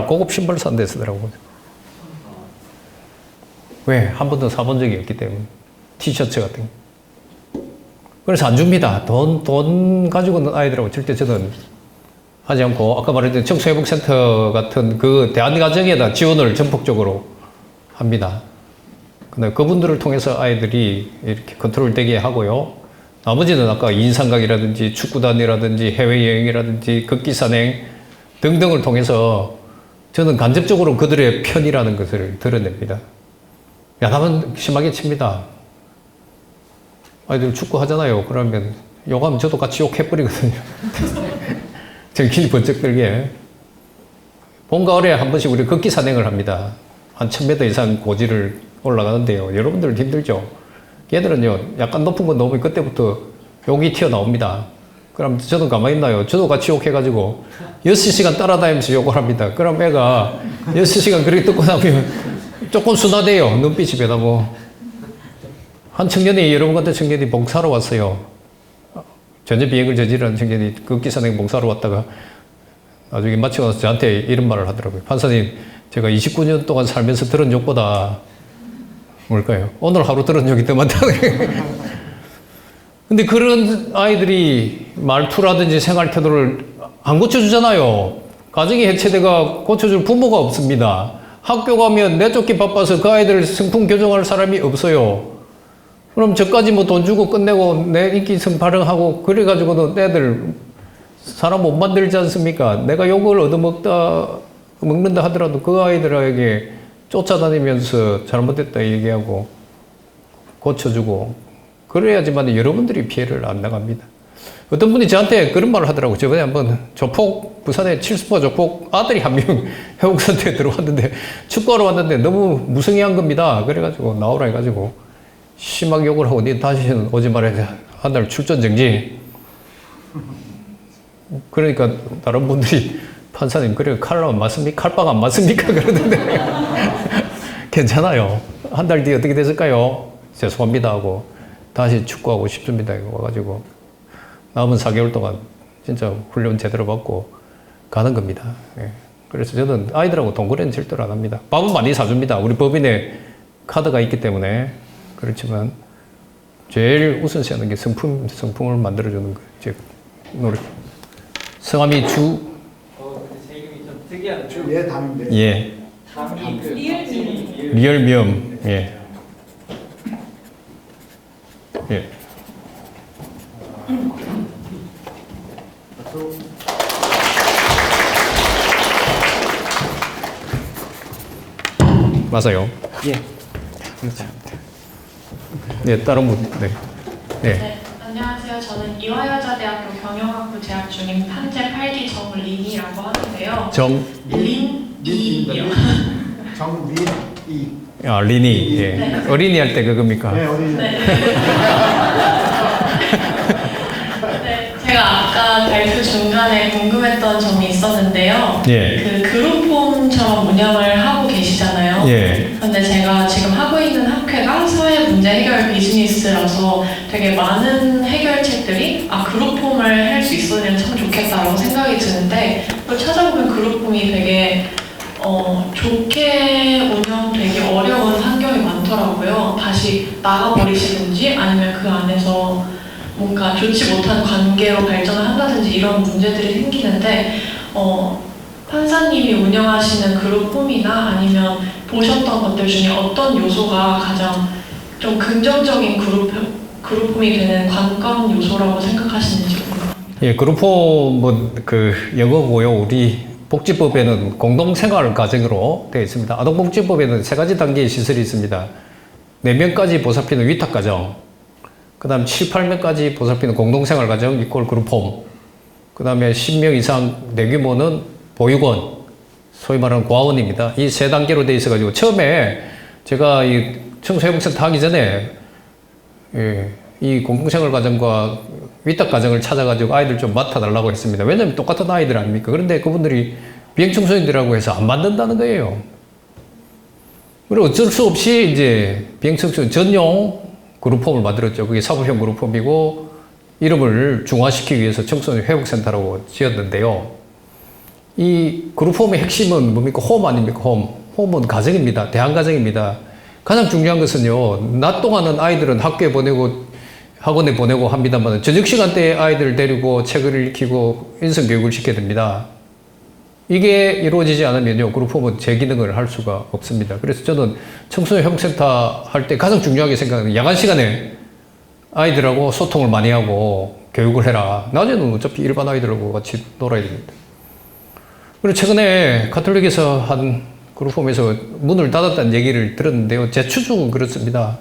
고급 신발 산 데 쓰더라고요. 왜? 한 번도 사본 적이 없기 때문에. 티셔츠 같은 거. 그래서 안 줍니다. 돈 가지고는 아이들하고 절대 저는 하지 않고, 아까 말했던 청소회복센터 같은 그 대안가정에다 지원을 전폭적으로 합니다. 근데 그분들을 통해서 아이들이 이렇게 컨트롤 되게 하고요. 나머지는 아까 인상각이라든지 축구단이라든지 해외여행이라든지 극기산행 등등을 통해서 저는 간접적으로 그들의 편이라는 것을 드러냅니다. 야단은 심하게 칩니다. 아이들 축구 하잖아요. 그러면 욕하면 저도 같이 욕해버리거든요. 정신이 번쩍 들게. 봄, 가을에 한 번씩 우리 걷기 산행을 합니다. 한 1000m 이상 고지를 올라가는데요. 여러분들 힘들죠? 걔들은요, 약간 높은 건 넘으면 그때부터 욕이 튀어나옵니다. 그럼 저도 가만히 있나요? 저도 같이 욕해가지고 6시간 따라다니면서 욕을 합니다. 그럼 애가 6시간 그렇게 듣고 나면 조금 순화돼요. 눈빛이 변하고. 한 청년이, 여러분 같은 청년이 봉사로 왔어요. 전제 비행을 저지르는 청년이 그 기사님 봉사로 왔다가 나중에 마치고 나서 저한테 이런 말을 하더라고요. 판사님, 제가 29년 동안 살면서 들은 욕보다 뭘까요? 오늘 하루 들은 욕이 더 많다는. 근데 그런 아이들이 말투라든지 생활 태도를 안 고쳐주잖아요. 가정이 해체돼가 고쳐줄 부모가 없습니다. 학교 가면 내쫓기 바빠서 그 아이들을 성품 교정할 사람이 없어요. 그럼 저까지 뭐 돈 주고 끝내고 내 인기성 발흥하고 그래가지고는 애들 사람 못 만들지 않습니까? 내가 욕을 먹는다 하더라도 그 아이들에게 쫓아다니면서 잘못됐다 얘기하고 고쳐주고 그래야지만 여러분들이 피해를 안 나갑니다. 어떤 분이 저한테 그런 말을 하더라고요. 저번에 한번 조폭, 부산에 칠수포 조폭 아들이 한 명 해운센터에 들어왔는데 축구하러 왔는데 너무 무성의한 겁니다. 그래가지고 나오라 해가지고 심하게 욕을 하고 니 다시는 오지 말아야 한 달 출전 정지. 그러니까 다른 분들이 판사님 그래 칼 안 맞습니까? 칼빵 안 맞습니까? 그러던데 괜찮아요. 한 달 뒤에 어떻게 됐을까요? 죄송합니다 하고 다시 축구하고 싶습니다. 와가지고 남은 4개월 동안 진짜 훈련 제대로 받고 가는 겁니다. 예. 그래서 저는 아이들하고 동거래는 절대로 안 합니다. 밥은 많이 사줍니다. 우리 법인에 카드가 있기 때문에. 그렇지만 제일 우선시하는 게 성품을 만들어주는 거예요. 제 노력. 성함이 주. 제 이름이 좀 특이한데. 예, 담인데. 예. 담이 그 리얼미엄. 예. 예. 맞아요. 예. 그렇죠. 네, 다른 분. 네. 네. 네, 안녕하세요. 저는 이화여자대학교 경영학부 재학 중인 판재 8기 정린이라고 하는데요. 린이요. 정린이. 아, 리니. 예. 네. 어린이 할 때 그겁니까? 네, 어린이. 네, 제가 아까 발표 중간에 궁금했던 점이 있었는데요. 예. 그 그룹홈처럼 운영을 하고 계시잖아요. 예. 근데 제가 지금 하고 있는 학회가 사회 문제 해결 비즈니스라서 되게 많은 해결책들이 그룹홈을 할 수 있으면 참 좋겠다라고 생각이 드는데 또 찾아보면 그룹홈이 되게 좋게 운영되기 어려운 환경이 많더라고요. 다시 나가버리시든지 아니면 그 안에서 뭔가 좋지 못한 관계로 발전을 한다든지 이런 문제들이 생기는데 판사님이 운영하시는 그룹홈이나 아니면 보셨던 것들 중에 어떤 요소가 가장 좀 긍정적인 그룹홈이 되는 관건 요소라고 생각하시는지 궁금합니다. 예, 그룹홈은 그 영어고요. 우리 복지법에는 공동생활 가정으로 되어 있습니다. 아동복지법에는 3가지 단계의 시설이 있습니다. 4명까지 보살피는 위탁가정, 그 다음 7, 8명까지 보살피는 공동생활 가정 이꼴 그룹홈, 그 다음에 10명 이상 대규모는 보육원, 소위 말하는 고아원입니다. 이 3단계로 되어 있어가지고 처음에 제가 이 청소회복센터 하기 전에 이 공동생활 가정과 위탁 가정을 찾아가지고 아이들 좀 맡아달라고 했습니다. 왜냐하면 똑같은 아이들 아닙니까? 그런데 그분들이 비행청소년들이라고 해서 안 만든다는 거예요. 그리고 어쩔 수 없이 이제 비행청소년 전용 그룹홈을 만들었죠. 그게 사법형 그룹홈이고 이름을 중화시키기 위해서 청소년 회복센터라고 지었는데요. 이 그룹홈의 핵심은 뭡니까? 홈 아닙니까? 홈은 가정입니다. 대안가정입니다. 가장 중요한 것은요. 낮 동안은 아이들은 학교에 보내고 학원에 보내고 합니다만 저녁 시간대에 아이들을 데리고 책을 읽히고 인성교육을 시켜야 됩니다. 이게 이루어지지 않으면요. 그룹홈은 제 기능을 할 수가 없습니다. 그래서 저는 청소년 회복센터 할 때 가장 중요하게 생각하는 야간 시간에 아이들하고 소통을 많이 하고 교육을 해라. 낮에는 어차피 일반 아이들하고 같이 놀아야 됩니다. 그리고 최근에 가톨릭에서 한 그룹홈에서 문을 닫았다는 얘기를 들었는데요. 제 추측은 그렇습니다.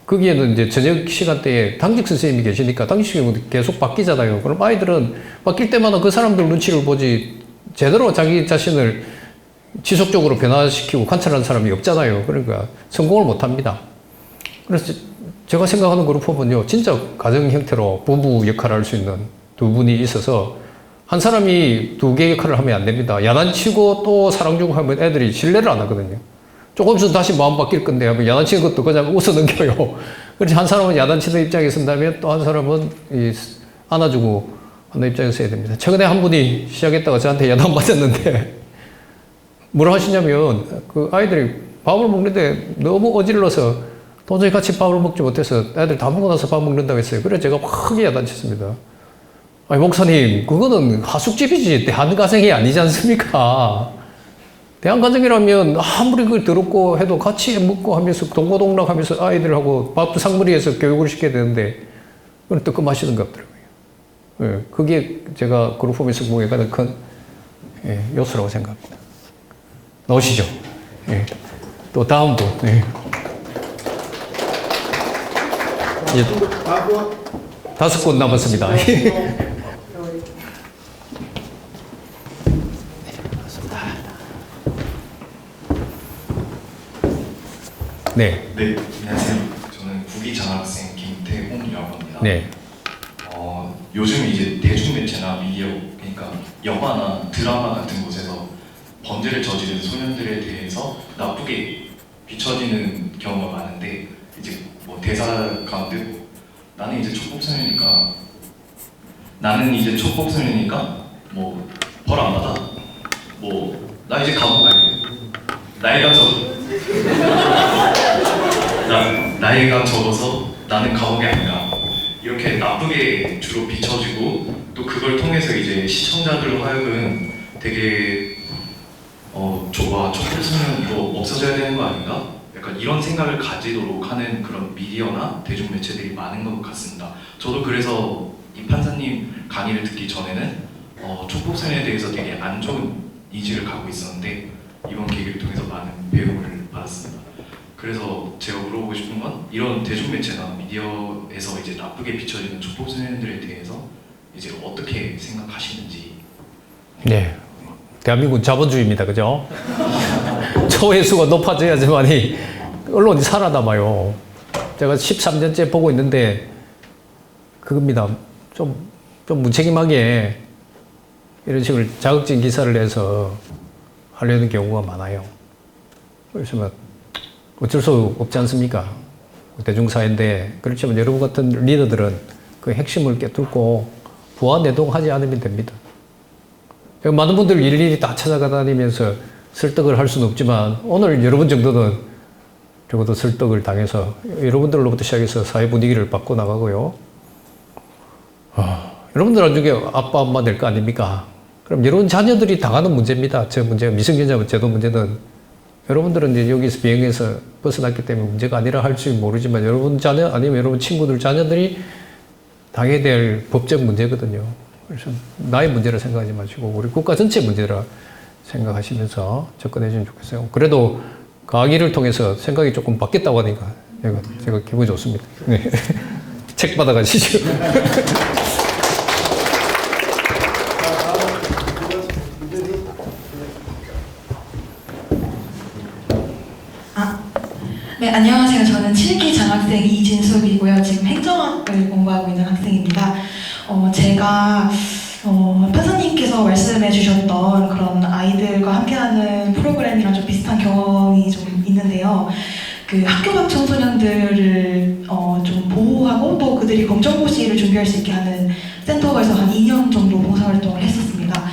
거기에는 이제 저녁 시간대에 당직 선생님이 계시니까 당직 선생님은 계속 바뀌잖아요. 그럼 아이들은 바뀔 때마다 그 사람들 눈치를 보지 제대로 자기 자신을 지속적으로 변화시키고 관찰하는 사람이 없잖아요. 그러니까 성공을 못 합니다. 그래서 제가 생각하는 그룹홈은요, 진짜 가정 형태로 부부 역할을 할 수 있는 두 분이 있어서 한 사람이 두 개 역할을 하면 안 됩니다. 야단치고 또 사랑 주고 하면 애들이 신뢰를 안 하거든요. 조금 있으면 다시 마음 바뀔 건데 하면 야단치는 것도 그냥 웃어 넘겨요. 그래서 한 사람은 야단치는 입장에 선다면 또 한 사람은 안아주고 하는 입장에 서야 됩니다. 최근에 한 분이 시작했다가 저한테 야단 맞았는데 뭐라 하시냐면 그 아이들이 밥을 먹는데 너무 어질러서 도저히 같이 밥을 먹지 못해서 애들 다 먹고 나서 밥 먹는다고 했어요. 그래서 제가 크게 야단쳤습니다. 아니 목사님, 그거는 하숙집이지 대한가정이 아니지 않습니까? 대한가정이라면 아무리 그걸 더럽고 해도 같이 먹고 하면서 동고동락하면서 아이들하고 밥 상머리에서 교육을 시켜야 되는데 그건 뜨끔하시는 것 같더라고요. 예, 그게 제가 그룹홈의 성공에 가장 큰 요소라고 생각합니다. 나오시죠. 예. 또 다음 분. 예. 예. 5분 남았습니다. 네. 네, 안녕하세요. 저는 국위 장학생 김태홍이라고 합니다. 네. 요즘 이제 대중매체나 미디어, 그러니까 영화나 드라마 같은 곳에서 범죄를 저지른 소년들에 대해서 나쁘게 비춰지는 경우가 많은데 이제 뭐 대사 가운데 나는 이제 촉법소년이니까 뭐 벌 안 받아, 뭐 나 이제 감옥 갈게, 나이가 적어서 나는 감옥에 안 가, 이렇게 나쁘게 주로 비춰지고 또 그걸 통해서 이제 시청자들 하여금 되게 촉법소년 이거 없어져야 되는 거 아닌가? 약간 이런 생각을 가지도록 하는 그런 미디어나 대중매체들이 많은 것 같습니다. 저도 그래서 이 판사님 강의를 듣기 전에는 촉법소년에 대해서 되게 안 좋은 이지를 갖고 있었는데 이번 계기를 통해서 많은 배움을 받았습니다. 그래서 제가 물어보고 싶은 건 이런 대중매체나 미디어에서 이제 나쁘게 비춰지는 촉법소년들에 대해서 이제 어떻게 생각하시는지. 네. 대한민국 자본주의입니다. 그죠? 조회수가 높아져야지만이 언론이 살아남아요. 제가 13년째 보고 있는데 그겁니다. 좀 무책임하게 이런 식으로 자극적인 기사를 내서 하려는 경우가 많아요. 그래서 어쩔 수 없지 않습니까? 대중사회인데. 그렇지만 여러분 같은 리더들은 그 핵심을 꿰뚫고 부화내동하지 않으면 됩니다. 많은 분들 일일이 다 찾아다니면서 설득을 할 수는 없지만 오늘 여러분 정도는 적어도 설득을 당해서 여러분들로부터 시작해서 사회 분위기를 바꿔나가고요. 여러분들 나중에 아빠 엄마 될 거 아닙니까? 그럼 여러분 자녀들이 당하는 문제입니다. 저 문제가 미성년자 제도 문제는 여러분들은 이제 여기서 비행에서 벗어났기 때문에 문제가 아니라 할지 모르지만 여러분 자녀 아니면 여러분 친구들 자녀들이 당해야 될 법적 문제거든요. 그래서 나의 문제라 생각하지 마시고 우리 국가 전체 문제라 생각하시면서 접근해 주면 좋겠어요. 그래도 강의를 통해서 생각이 조금 바뀌었다고 하니까 제가 기분이 좋습니다. 네. 책 받아가시죠. 네, 안녕하세요. 저는 7기 장학생 이진숙이고요. 지금 행정학을 공부하고 있는 학생입니다. 제가 판사님께서 말씀해 주셨던 그런 아이들과 함께하는 프로그램이랑 좀 비슷한 경험이 좀 있는데요. 그 학교 밖 청소년들을 좀 보호하고 또 그들이 검정고시를 준비할 수 있게 하는 센터에서 한 2년 정도 봉사활동을 했었습니다.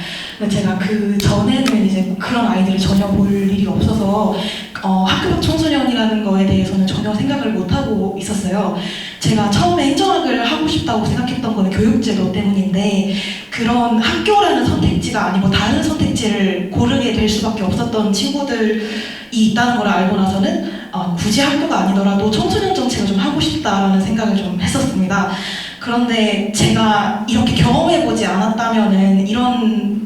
제가 그 전에는 이제 그런 아이들을 전혀 볼 일이 없어서 학교 밖 청소년이라는 거에 대해서는 전혀 생각을 못하고 있었어요. 제가 처음에 행정학을 하고 싶다고 생각했던 거는 교육제도 때문인데 그런 학교라는 선택지가 아니고 다른 선택지를 고르게 될 수밖에 없었던 친구들이 있다는 걸 알고 나서는 굳이 학교가 아니더라도 청소년 정책을 좀 하고 싶다라는 생각을 좀 했었습니다. 그런데 제가 이렇게 경험해보지 않았다면은 이런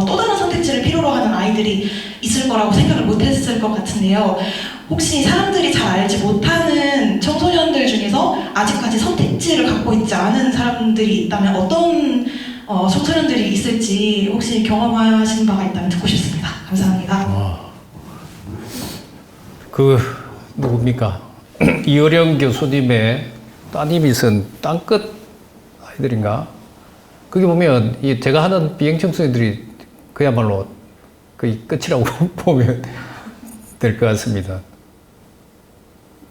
또 다른 선택지를 필요로 하는 아이들이 있을 거라고 생각을 못했을 것 같은데요. 혹시 사람들이 잘 알지 못하는 청소년들 중에서 아직까지 선택지를 갖고 있지 않은 사람들이 있다면 어떤 청소년들이 있을지 혹시 경험하신 바가 있다면 듣고 싶습니다. 감사합니다. 누굽니까? 이어령 교수님의 따님이 쓴 땅끝 아이들인가? 거기 보면 제가 하는 비행청소년들이 그야말로 거의 끝이라고 보면 될 것 같습니다.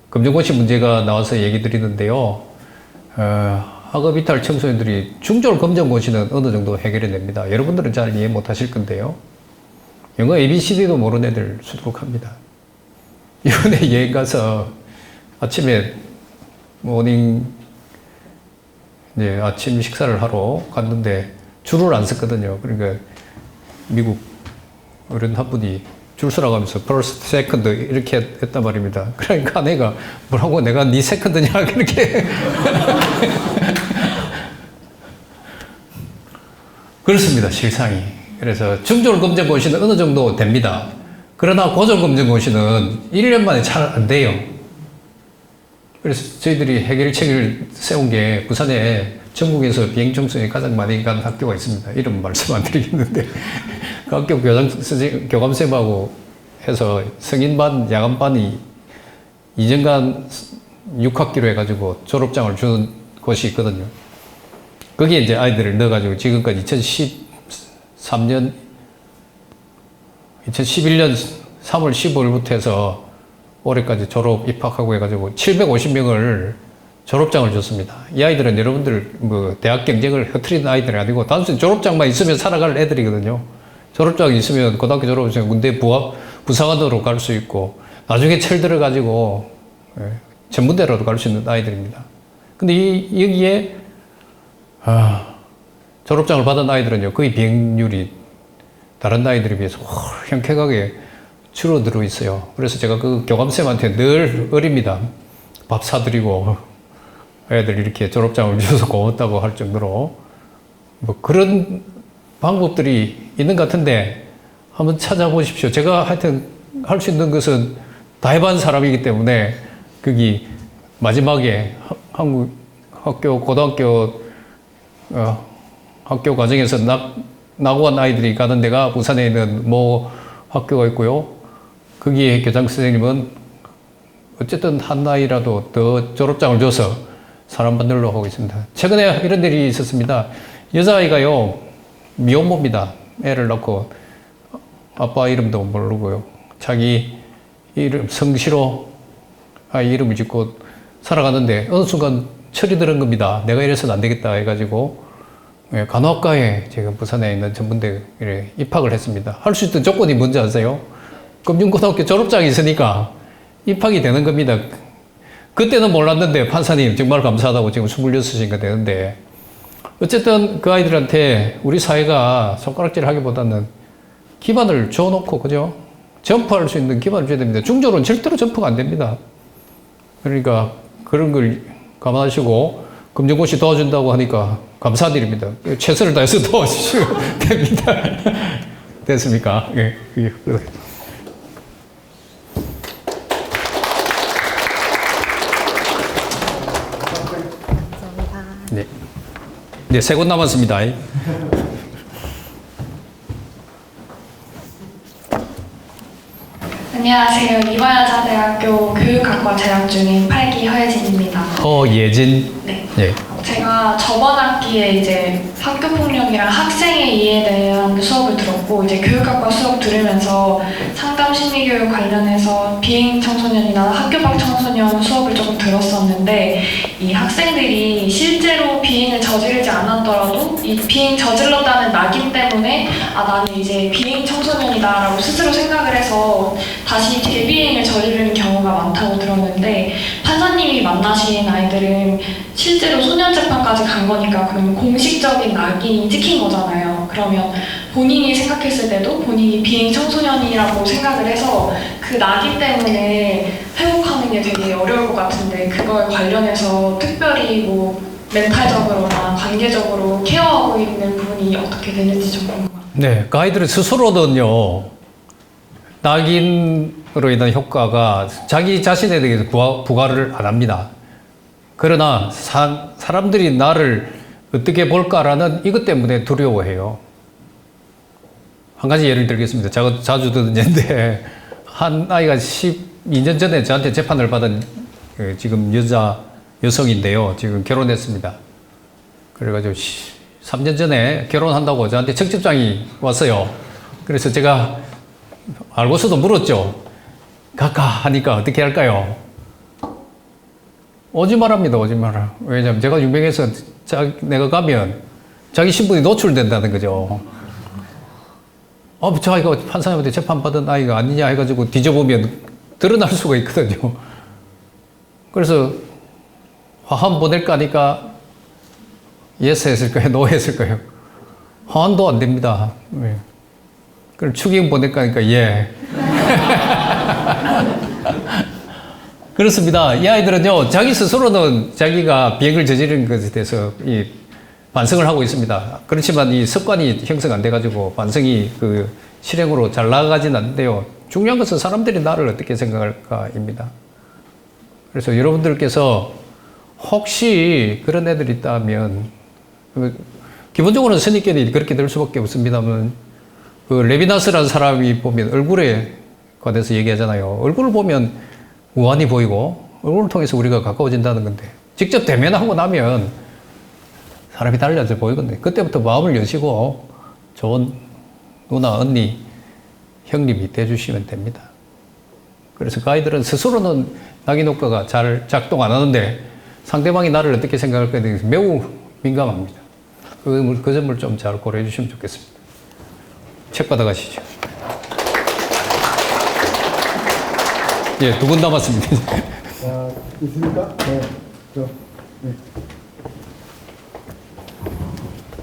금전고시 문제가 나와서 얘기 드리는데요. 학업 이탈 청소년들이 중졸 검정고시는 어느 정도 해결이 됩니다. 여러분들은 잘 이해 못 하실 건데요. 영어 ABCD도 모르는 애들 수두룩합니다. 이번에 여행 가서 아침에 이제 아침 식사를 하러 갔는데 줄을 안 섰거든요. 그러니까 미국 어른 한 분이 줄 서라고 하면서 first, second 이렇게 했단 말입니다. 그러니까 아내가 뭐라고 내가 네 세컨드냐 그렇게 그렇습니다. 실상이. 그래서 중졸 검정고시는 어느 정도 됩니다. 그러나 고졸 검정고시는 1년 만에 잘 안 돼요. 그래서 저희들이 해결책을 세운 게 부산에 전국에서 비행청소년이 가장 많이 간 학교가 있습니다. 이름 말씀 안 드리겠는데 그 학교 교감쌤하고 해서 성인반, 야간반이 2년간 6학기로 해가지고 졸업장을 주는 곳이 있거든요. 거기에 이제 아이들을 넣어가지고 지금까지 2011년 3월 15일부터 해서 올해까지 졸업 입학하고 해가지고 750명을 졸업장을 줬습니다. 이 아이들은 여러분들 대학 경쟁을 흐트리는 아이들이 아니고 단순히 졸업장만 있으면 살아갈 애들이거든요. 졸업장이 있으면 고등학교 졸업하면 군대 부사관으로 갈 수 있고 나중에 철 들어가지고 전문대로도 갈 수 있는 아이들입니다. 근데 여기에 졸업장을 받은 아이들은요 거의 비행률이 다른 아이들에 비해서 현격하게 줄어들어 있어요. 그래서 제가 그 교감쌤한테 늘 어립니다. 밥 사드리고 애들 이렇게 졸업장을 주셔서 고맙다고 할 정도로 그런 방법들이 있는 것 같은데 한번 찾아보십시오. 제가 하여튼 할 수 있는 것은 다 해본 사람이기 때문에 거기 마지막에 한국 학교 고등학교 학교 과정에서 나고 간 아이들이 가는 데가 부산에 있는 학교가 있고요. 거기에 교장 선생님은 어쨌든 한 나이라도 더 졸업장을 줘서 사람 만들려고 하고 있습니다. 최근에 이런 일이 있었습니다. 여자아이가요, 미혼모입니다. 애를 낳고 아빠 이름도 모르고요. 자기 이름, 성시로 아이 이름을 짓고 살아가는데 어느 순간 철이 드는 겁니다. 내가 이래서는 안 되겠다 해가지고 간호학과에 지금 부산에 있는 전문대에 입학을 했습니다. 할 수 있던 조건이 뭔지 아세요? 금융고등학교 졸업장이 있으니까 입학이 되는 겁니다. 그때는 몰랐는데 판사님 정말 감사하다고 지금 26인가 되는데 어쨌든 그 아이들한테 우리 사회가 손가락질 하기보다는 기반을 줘놓고 그죠? 점프할 수 있는 기반을 줘야 됩니다. 중졸은 절대로 점프가 안 됩니다. 그러니까 그런 걸 감안하시고 금전고시 도와준다고 하니까 감사드립니다. 최선을 다해서 도와주시면 됩니다. 됐습니까? 예. 네, 3곳 남았습니다. 안녕하세요. 이화여자대학교 교육학과 재학 중인 8기 허예진입니다. 허예진. 네. 네. 제가 저번 학기에 이제 학교폭력이랑 학생의 이해에 대한 수업을 들었고 이제 교육학과 수업 들으면서 상담 심리교육 관련해서 비행 청소년이나 학교 밖 청소년 수업을 조금 들었었는데 이 학생들이 실제로 비행을 저지르지 않았더라도 이 비행 저질렀다는 낙인 때문에 나는 이제 비행 청소년이다라고 스스로 생각을 해서 다시 재비행을 저지르는 경우가 많다고 들었는데 판사님이 만나신 아이들은 실제로 소년재판까지 간 거니까 그럼 공식적인 낙인이 찍힌 거잖아요. 그러면 본인이 생각했을 때도 본인이 비행 청소년이라고 생각을 해서 그 낙인 때문에 회복하는 게 되게 어려울 것 같은데 그걸 관련해서 특별히 멘탈적으로나 관계적으로 케어하고 있는 부분이 어떻게 되는지 좀 궁금합니다. 네, 그 아이들은 스스로는요, 낙인으로 인한 효과가 자기 자신에 대해서 부과를 안 합니다. 그러나 사람들이 나를 어떻게 볼까라는 이것 때문에 두려워해요. 한 가지 예를 들겠습니다. 제가 자주 듣는 예인데, 한 아이가 12년 전에 저한테 재판을 받은 지금 여성인데요. 지금 결혼했습니다. 그래가지고 3년 전에 결혼한다고 저한테 청첩장이 왔어요. 그래서 제가 알고서도 물었죠. 가까 하니까 어떻게 할까요? 오지 말합니다. 오지 마라. 왜냐면 제가 유명해서 내가 가면 자기 신분이 노출된다는 거죠. 자기가 판사님한테 재판받은 아이가 아니냐 해가지고 뒤져보면 드러날 수가 있거든요. 그래서 화환 보낼까 하니까 예스 했을까요? 노 했을까요? 화환도 안 됩니다. 그럼 추경 보낼까 하니까 예. 그렇습니다. 이 아이들은요, 자기 스스로는 자기가 비행을 저지른 것에 대해서 반성을 하고 있습니다. 그렇지만 이 습관이 형성 안 돼가지고 반성이 실행으로 잘 나아가진 않는데요. 중요한 것은 사람들이 나를 어떻게 생각할까입니다. 그래서 여러분들께서 혹시 그런 애들이 있다면, 기본적으로는 선입견이 그렇게 될 수밖에 없습니다만, 레비나스라는 사람이 보면 얼굴에 관해서 얘기하잖아요. 얼굴을 보면 우환이 보이고, 얼굴을 통해서 우리가 가까워진다는 건데, 직접 대면하고 나면 사람이 달라져 보이거든요. 그때부터 마음을 여시고 좋은 누나, 언니, 형님이 돼주시면 됩니다. 그래서 그 아이들은 스스로는 낙인 효과가 잘 작동 안 하는데 상대방이 나를 어떻게 생각할까에 대해서 매우 민감합니다. 그 점을 좀 잘 고려해 주시면 좋겠습니다. 책 받아가시죠. 예, 2분 남았습니다. 있습니까? 네. 네.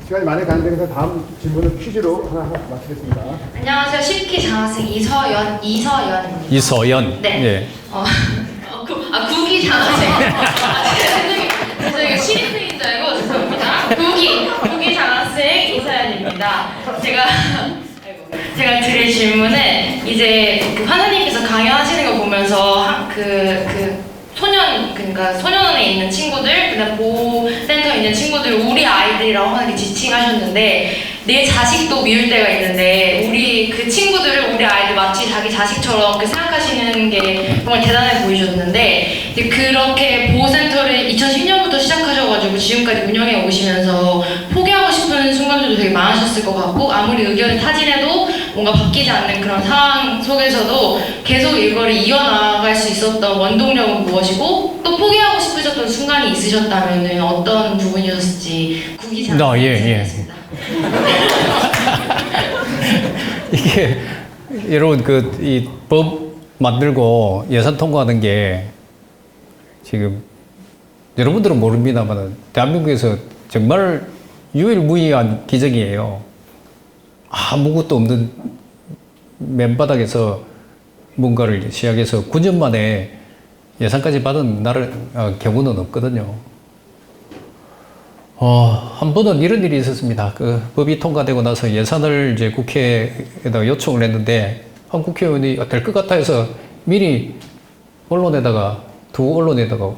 시간이 많이 가는 데서 다음 질문을 퀴즈로 하나 마치겠습니다. 안녕하세요. 10기 장학생 이서연입니다. 이서연. 네. 예. 9기 장학생. 저희가 신입생인 줄 알고 죄송합니다. 9기 장학생 이서연입니다. 제가 드릴 질문은 이제 그 판사님께서 강연하시는 거 보면서 그러니까 소년원에 있는 친구들, 그다음 보호센터에 있는 친구들 우리 아이들이라고 하는 게 지칭하셨는데 내 자식도 미울 때가 있는데 우리 그 친구들을 우리 아이들 마치 자기 자식처럼 생각하시는 게 정말 대단해 보이셨는데 이제 그렇게 보호센터를 2010년부터 시작하셔가지고 지금까지 운영해 오시면서 포기하고 싶은 순간들도 되게 많으셨을 것 같고 아무리 의견을 타진해도 뭔가 바뀌지 않는 그런 상황 속에서도 계속 이거를 이어나갈 수 있었던 원동력은 무엇이고 또 포기하고 싶으셨던 순간이 있으셨다면 어떤 부분이었을지 구기장 예. 이게 여러분 이 법 만들고 예산 통과하는 게 지금 여러분들은 모릅니다만 대한민국에서 정말 유일무이한 기적이에요. 아무것도 없는 맨바닥에서 뭔가를 시작해서 9년 만에 예산까지 받은 경우는 없거든요. 한 번은 이런 일이 있었습니다. 그 법이 통과되고 나서 예산을 이제 국회에다가 요청을 했는데 한 국회의원이 될 것 같아 해서 미리 두 언론에다가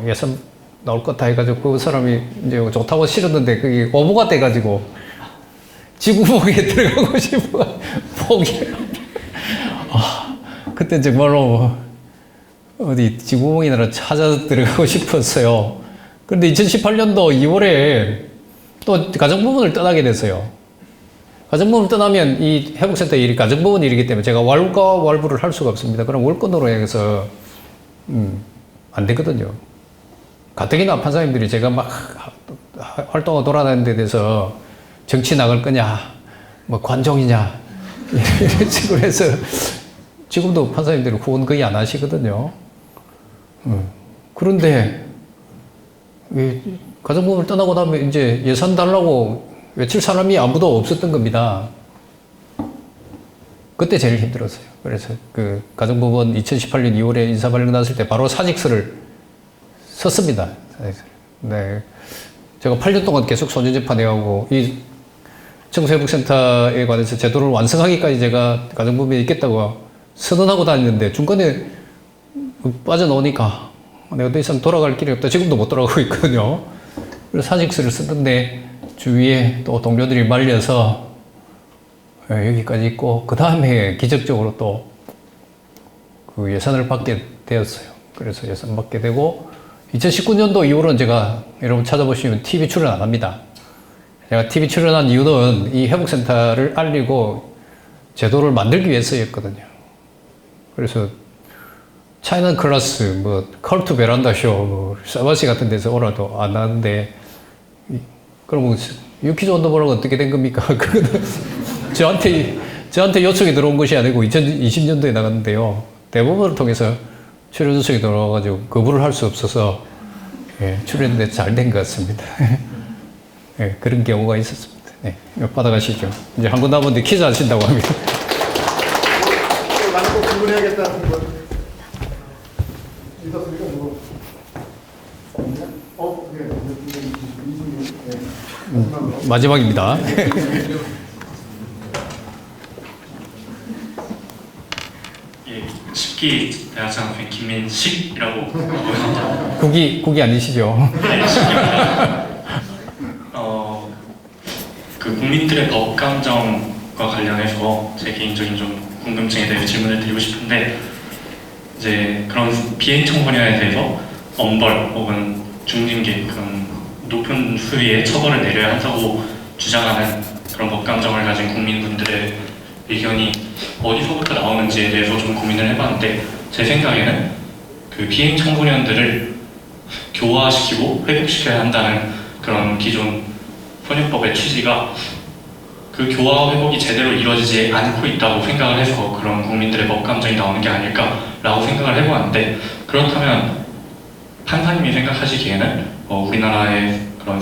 예산 나올 것 같아 해가지고 그 사람이 이제 좋다고 싫었는데 그게 오보가 돼가지고 지구봉에 들어가고 싶어 포기. 그때 정말로 어디 지구봉이나 찾아 들어가고 싶었어요. 그런데 2018년도 2월에 또 가정부문을 떠나게 됐어요. 가정부문을 떠나면 이 회복센터 일이 가정부문 일이기 때문에 제가 왈가왈부를 할 수가 없습니다. 그럼 월권으로 해서 안 되거든요. 가뜩이나 판사님들이 제가 막 활동하고 돌아다니는 데 대해서 정치 나갈 거냐, 뭐 관종이냐 이런 식으로 해서 지금도 판사님들이 후원 거의 안 하시거든요. 그런데 가정부문을 떠나고 나면 이제 예산 달라고 외칠 사람이 아무도 없었던 겁니다. 그때 제일 힘들었어요. 그래서 그 가정부문 2018년 2월에 인사발령 났을 때 바로 사직서를 썼습니다. 네. 제가 8년 동안 계속 소년 재판해하고 이 청소회복센터에 관해서 제도를 완성하기까지 제가 가정법인에 있겠다고 선언하고 다녔는데 중간에 빠져나오니까 내가 더 이상 돌아갈 길이 없다. 지금도 못 돌아가고 있거든요. 그래서 사직서를 쓰는데 주위에 또 동료들이 말려서 여기까지 있고 그 다음에 기적적으로 또 그 예산을 받게 되었어요. 그래서 예산 받게 되고 2019년도 이후로는 제가 여러분 찾아보시면 TV 출연 안 합니다. 제가 TV 출연한 이유는 이 회복센터를 알리고 제도를 만들기 위해서였거든요. 그래서 차이나 클래스, 뭐 컬투 베란다 쇼, 뭐 사바시 같은 데서 오라도 안 하는데 그러면 유키즈 언더버가 어떻게 된 겁니까? 그거는 저한테 요청이 들어온 것이 아니고 2020년도에 나갔는데요. 대법원을 통해서 출연 요청이 들어와가지고 거부를 할 수 없어서 출연인데 잘 된 것 같습니다. 그런 경우가 있었습니다. 네, 받아가시죠. 이제 한 분 남았는데 퀴즈 하신다고 합니다. 나는 꼭 질문해야겠다는 분 있었습니까? 누구? 네. 마지막입니다. 예, 10기 대학생학생 김민식이라고 하고요. 국이 아니시죠? 네, 10기입니다. 그 국민들의 법 감정과 관련해서 제 개인적인 좀 궁금증에 대해서 질문을 드리고 싶은데 이제 그런 비행 청소년에 대해서 엄벌 혹은 중징계 그런 높은 수위의 처벌을 내려야 한다고 주장하는 그런 법 감정을 가진 국민분들의 의견이 어디서부터 나오는지에 대해서 좀 고민을 해봤는데 제 생각에는 그 비행 청소년들을 교화시키고 회복시켜야 한다는 그런 기존 소년법의 취지가 그 교화와 회복이 제대로 이루어지지 않고 있다고 생각을 해서 그런 국민들의 법 감정이 나오는 게 아닐까라고 생각을 해보았는데 그렇다면 판사님이 생각하시기에는 우리나라의 그런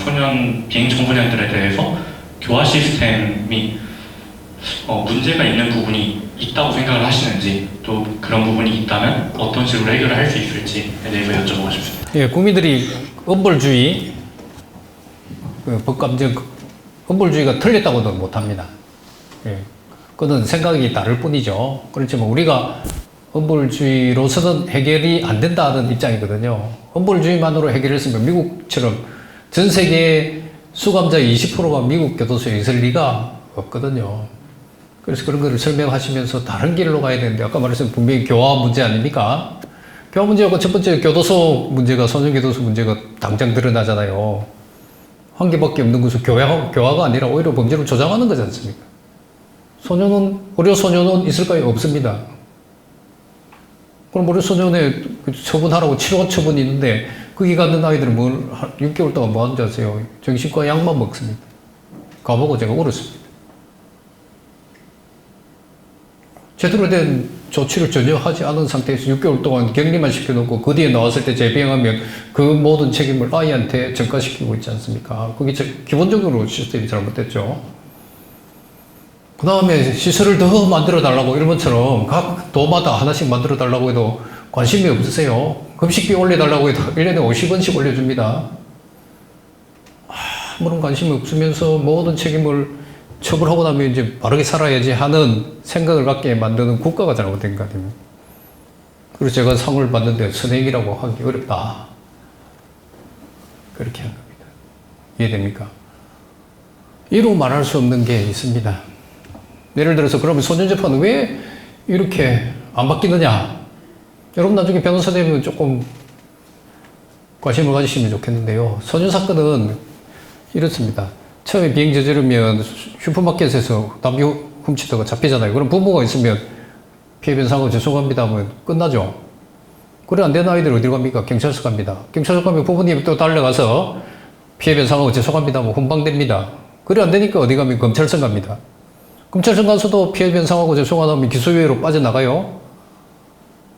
비행 청소년들에 대해서 교화 시스템이 문제가 있는 부분이 있다고 생각을 하시는지 또 그런 부분이 있다면 어떤 식으로 해결을 할 수 있을지에 대해서 여쭤보고 싶습니다. 예, 국민들이 엄벌주의, 법감정, 엄벌주의가 틀렸다고는 못합니다. 예, 그건 생각이 다를 뿐이죠. 그렇지만 우리가 엄벌주의로서는 해결이 안 된다는 입장이거든요. 엄벌주의만으로 해결했으면 미국처럼 전 세계 수감자의 20%가 미국 교도소에 있을 리가 없거든요. 그래서 그런 거를 설명하시면서 다른 길로 가야 되는데 아까 말했던 분명히 교화 문제 아닙니까? 교화 문제하고 첫 번째 교도소 문제가 소년교도소 문제가 당장 드러나잖아요. 한 개밖에 없는 것은 교화가 아니라 오히려 범죄를 조장하는 거지 않습니까? 어려 소년은 있을까요? 없습니다. 그럼 어려 소년에 처분하라고 7호 처분이 있는데 거기 가는 아이들은 6개월 동안 뭐 하는지 아세요? 정신과 약만 먹습니다. 가보고 제가 울었습니다. 제대로 된 조치를 전혀 하지 않은 상태에서 6개월 동안 격리만 시켜놓고 그 뒤에 나왔을 때 재비행하면 그 모든 책임을 아이한테 전가시키고 있지 않습니까? 그게 기본적으로 시스템이 잘못됐죠. 그 다음에 시설을 더 만들어 달라고 일본처럼 각 도마다 하나씩 만들어 달라고 해도 관심이 없으세요. 급식비 올려달라고 해도 1년에 50원씩 올려줍니다. 아무런 관심이 없으면서 모든 책임을 처벌하고 나면 이제 바르게 살아야지 하는 생각을 갖게 만드는 국가가 잘못된 거 아닙니까? 그래서 제가 상을 받는데 선행이라고 하기 어렵다. 그렇게 한 겁니다. 이해됩니까? 이로 말할 수 없는 게 있습니다. 예를 들어서 그러면 소년재판은 왜 이렇게 안 바뀌느냐? 여러분 나중에 변호사 되면 조금 관심을 가지시면 좋겠는데요. 소년사건은 이렇습니다. 처음에 비행 저지르면 슈퍼마켓에서 남겨 훔치다가 잡히잖아요. 그럼 부모가 있으면 피해 변상하고 죄송합니다 하면 끝나죠. 그래 안 되는 아이들 어디로 갑니까? 경찰서 갑니다. 경찰서 가면 부모님 또 달려가서 피해 변상하고 죄송합니다 하면 훈방됩니다. 그래 안 되니까 어디 가면 검찰청 갑니다. 검찰청 가서도 피해 변상하고 죄송하다면 기소유예로 빠져나가요.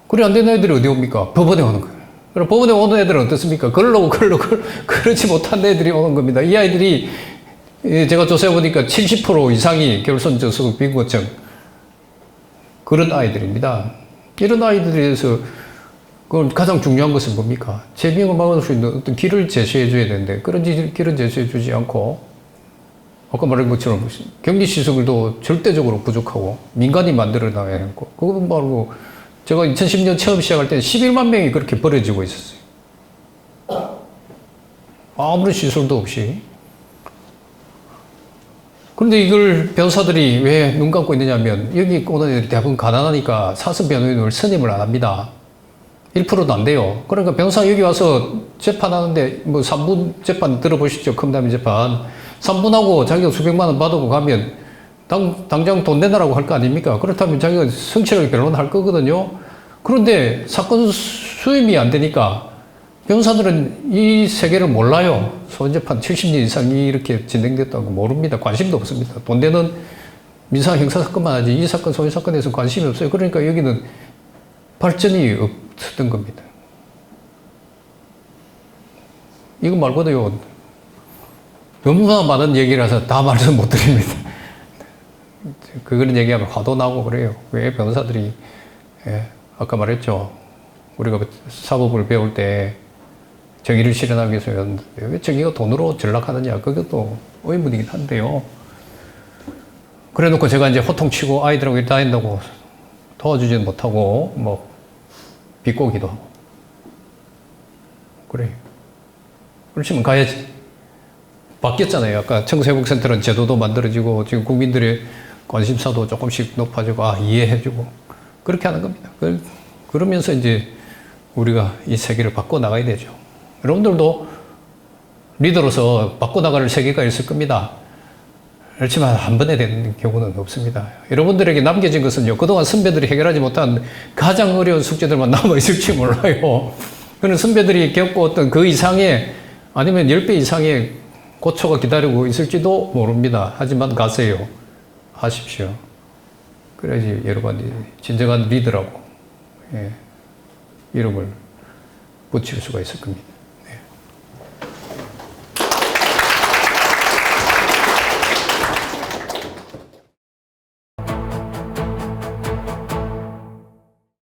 그래 안 되는 애들이 어디 옵니까? 법원에 오는 거예요. 그럼 법원에 오는 애들은 어떻습니까? 그러지 못한 애들이 오는 겁니다. 이 아이들이 제가 조사해보니까 70% 이상이 결손 저속 비구증 그런 아이들입니다. 이런 아이들에 대해서 그건 가장 중요한 것은 뭡니까? 재빙을 막을 수 있는 어떤 길을 제시해 줘야 되는데 그런 길은 제시해 주지 않고 아까 말한 것처럼 격리시설도 절대적으로 부족하고 민간이 만들어 놔야 하고 그거 말고 제가 2010년 처음 시작할 때 11만 명이 그렇게 버려지고 있었어요. 아무런 시설도 없이. 그런데 이걸 변호사들이 왜 눈 감고 있느냐면 여기 오는 애들이 대부분 가난하니까 사선 변호인을 선임을 안 합니다. 1%도 안 돼요. 그러니까 변호사 여기 와서 재판하는데 뭐 3분 재판 들어보시죠. 컴담이 재판. 3분하고 자기가 수백만 원 받고 가면 당장 돈 내놔라고 할 거 아닙니까? 그렇다면 자기가 성실하게 변론할 거거든요. 그런데 사건 수임이 안 되니까 변호사들은 이 세계를 몰라요. 소환재판 70년 이상이 이렇게 진행됐다고 모릅니다. 관심도 없습니다. 돈 되는 민사 형사 사건만 하지 이 사건 소위 사건에서 관심이 없어요. 그러니까 여기는 발전이 없었던 겁니다. 이거 말고도요. 너무나 많은 얘기라서 다 말씀 못 드립니다. 그런 얘기하면 화도 나고 그래요. 왜 변호사들이 아까 말했죠. 우리가 사법을 배울 때 정의를 실현하기 위해서 왜 정의가 돈으로 전락하느냐. 그것도 의문이긴 한데요. 그래 놓고 제가 이제 호통치고 아이들하고 일 다닌다고 도와주지는 못하고 뭐 비꼬기도 하고 그래요. 그렇지만 가야지. 바뀌었잖아요. 아까 청소회복센터는 제도도 만들어지고 지금 국민들의 관심사도 조금씩 높아지고 이해해주고 그렇게 하는 겁니다. 그러면서 이제 우리가 이 세계를 바꿔나가야 되죠. 여러분들도 리더로서 바꿔나갈 세계가 있을 겁니다. 그렇지만 한 번에 되는 경우는 없습니다. 여러분들에게 남겨진 것은요. 그동안 선배들이 해결하지 못한 가장 어려운 숙제들만 남아있을지 몰라요. 그런 선배들이 겪고 어떤 그 이상의 아니면 10배 이상의 고초가 기다리고 있을지도 모릅니다. 하지만 가세요. 하십시오. 그래야지 여러분이 진정한 리더라고 이름을 붙일 수가 있을 겁니다.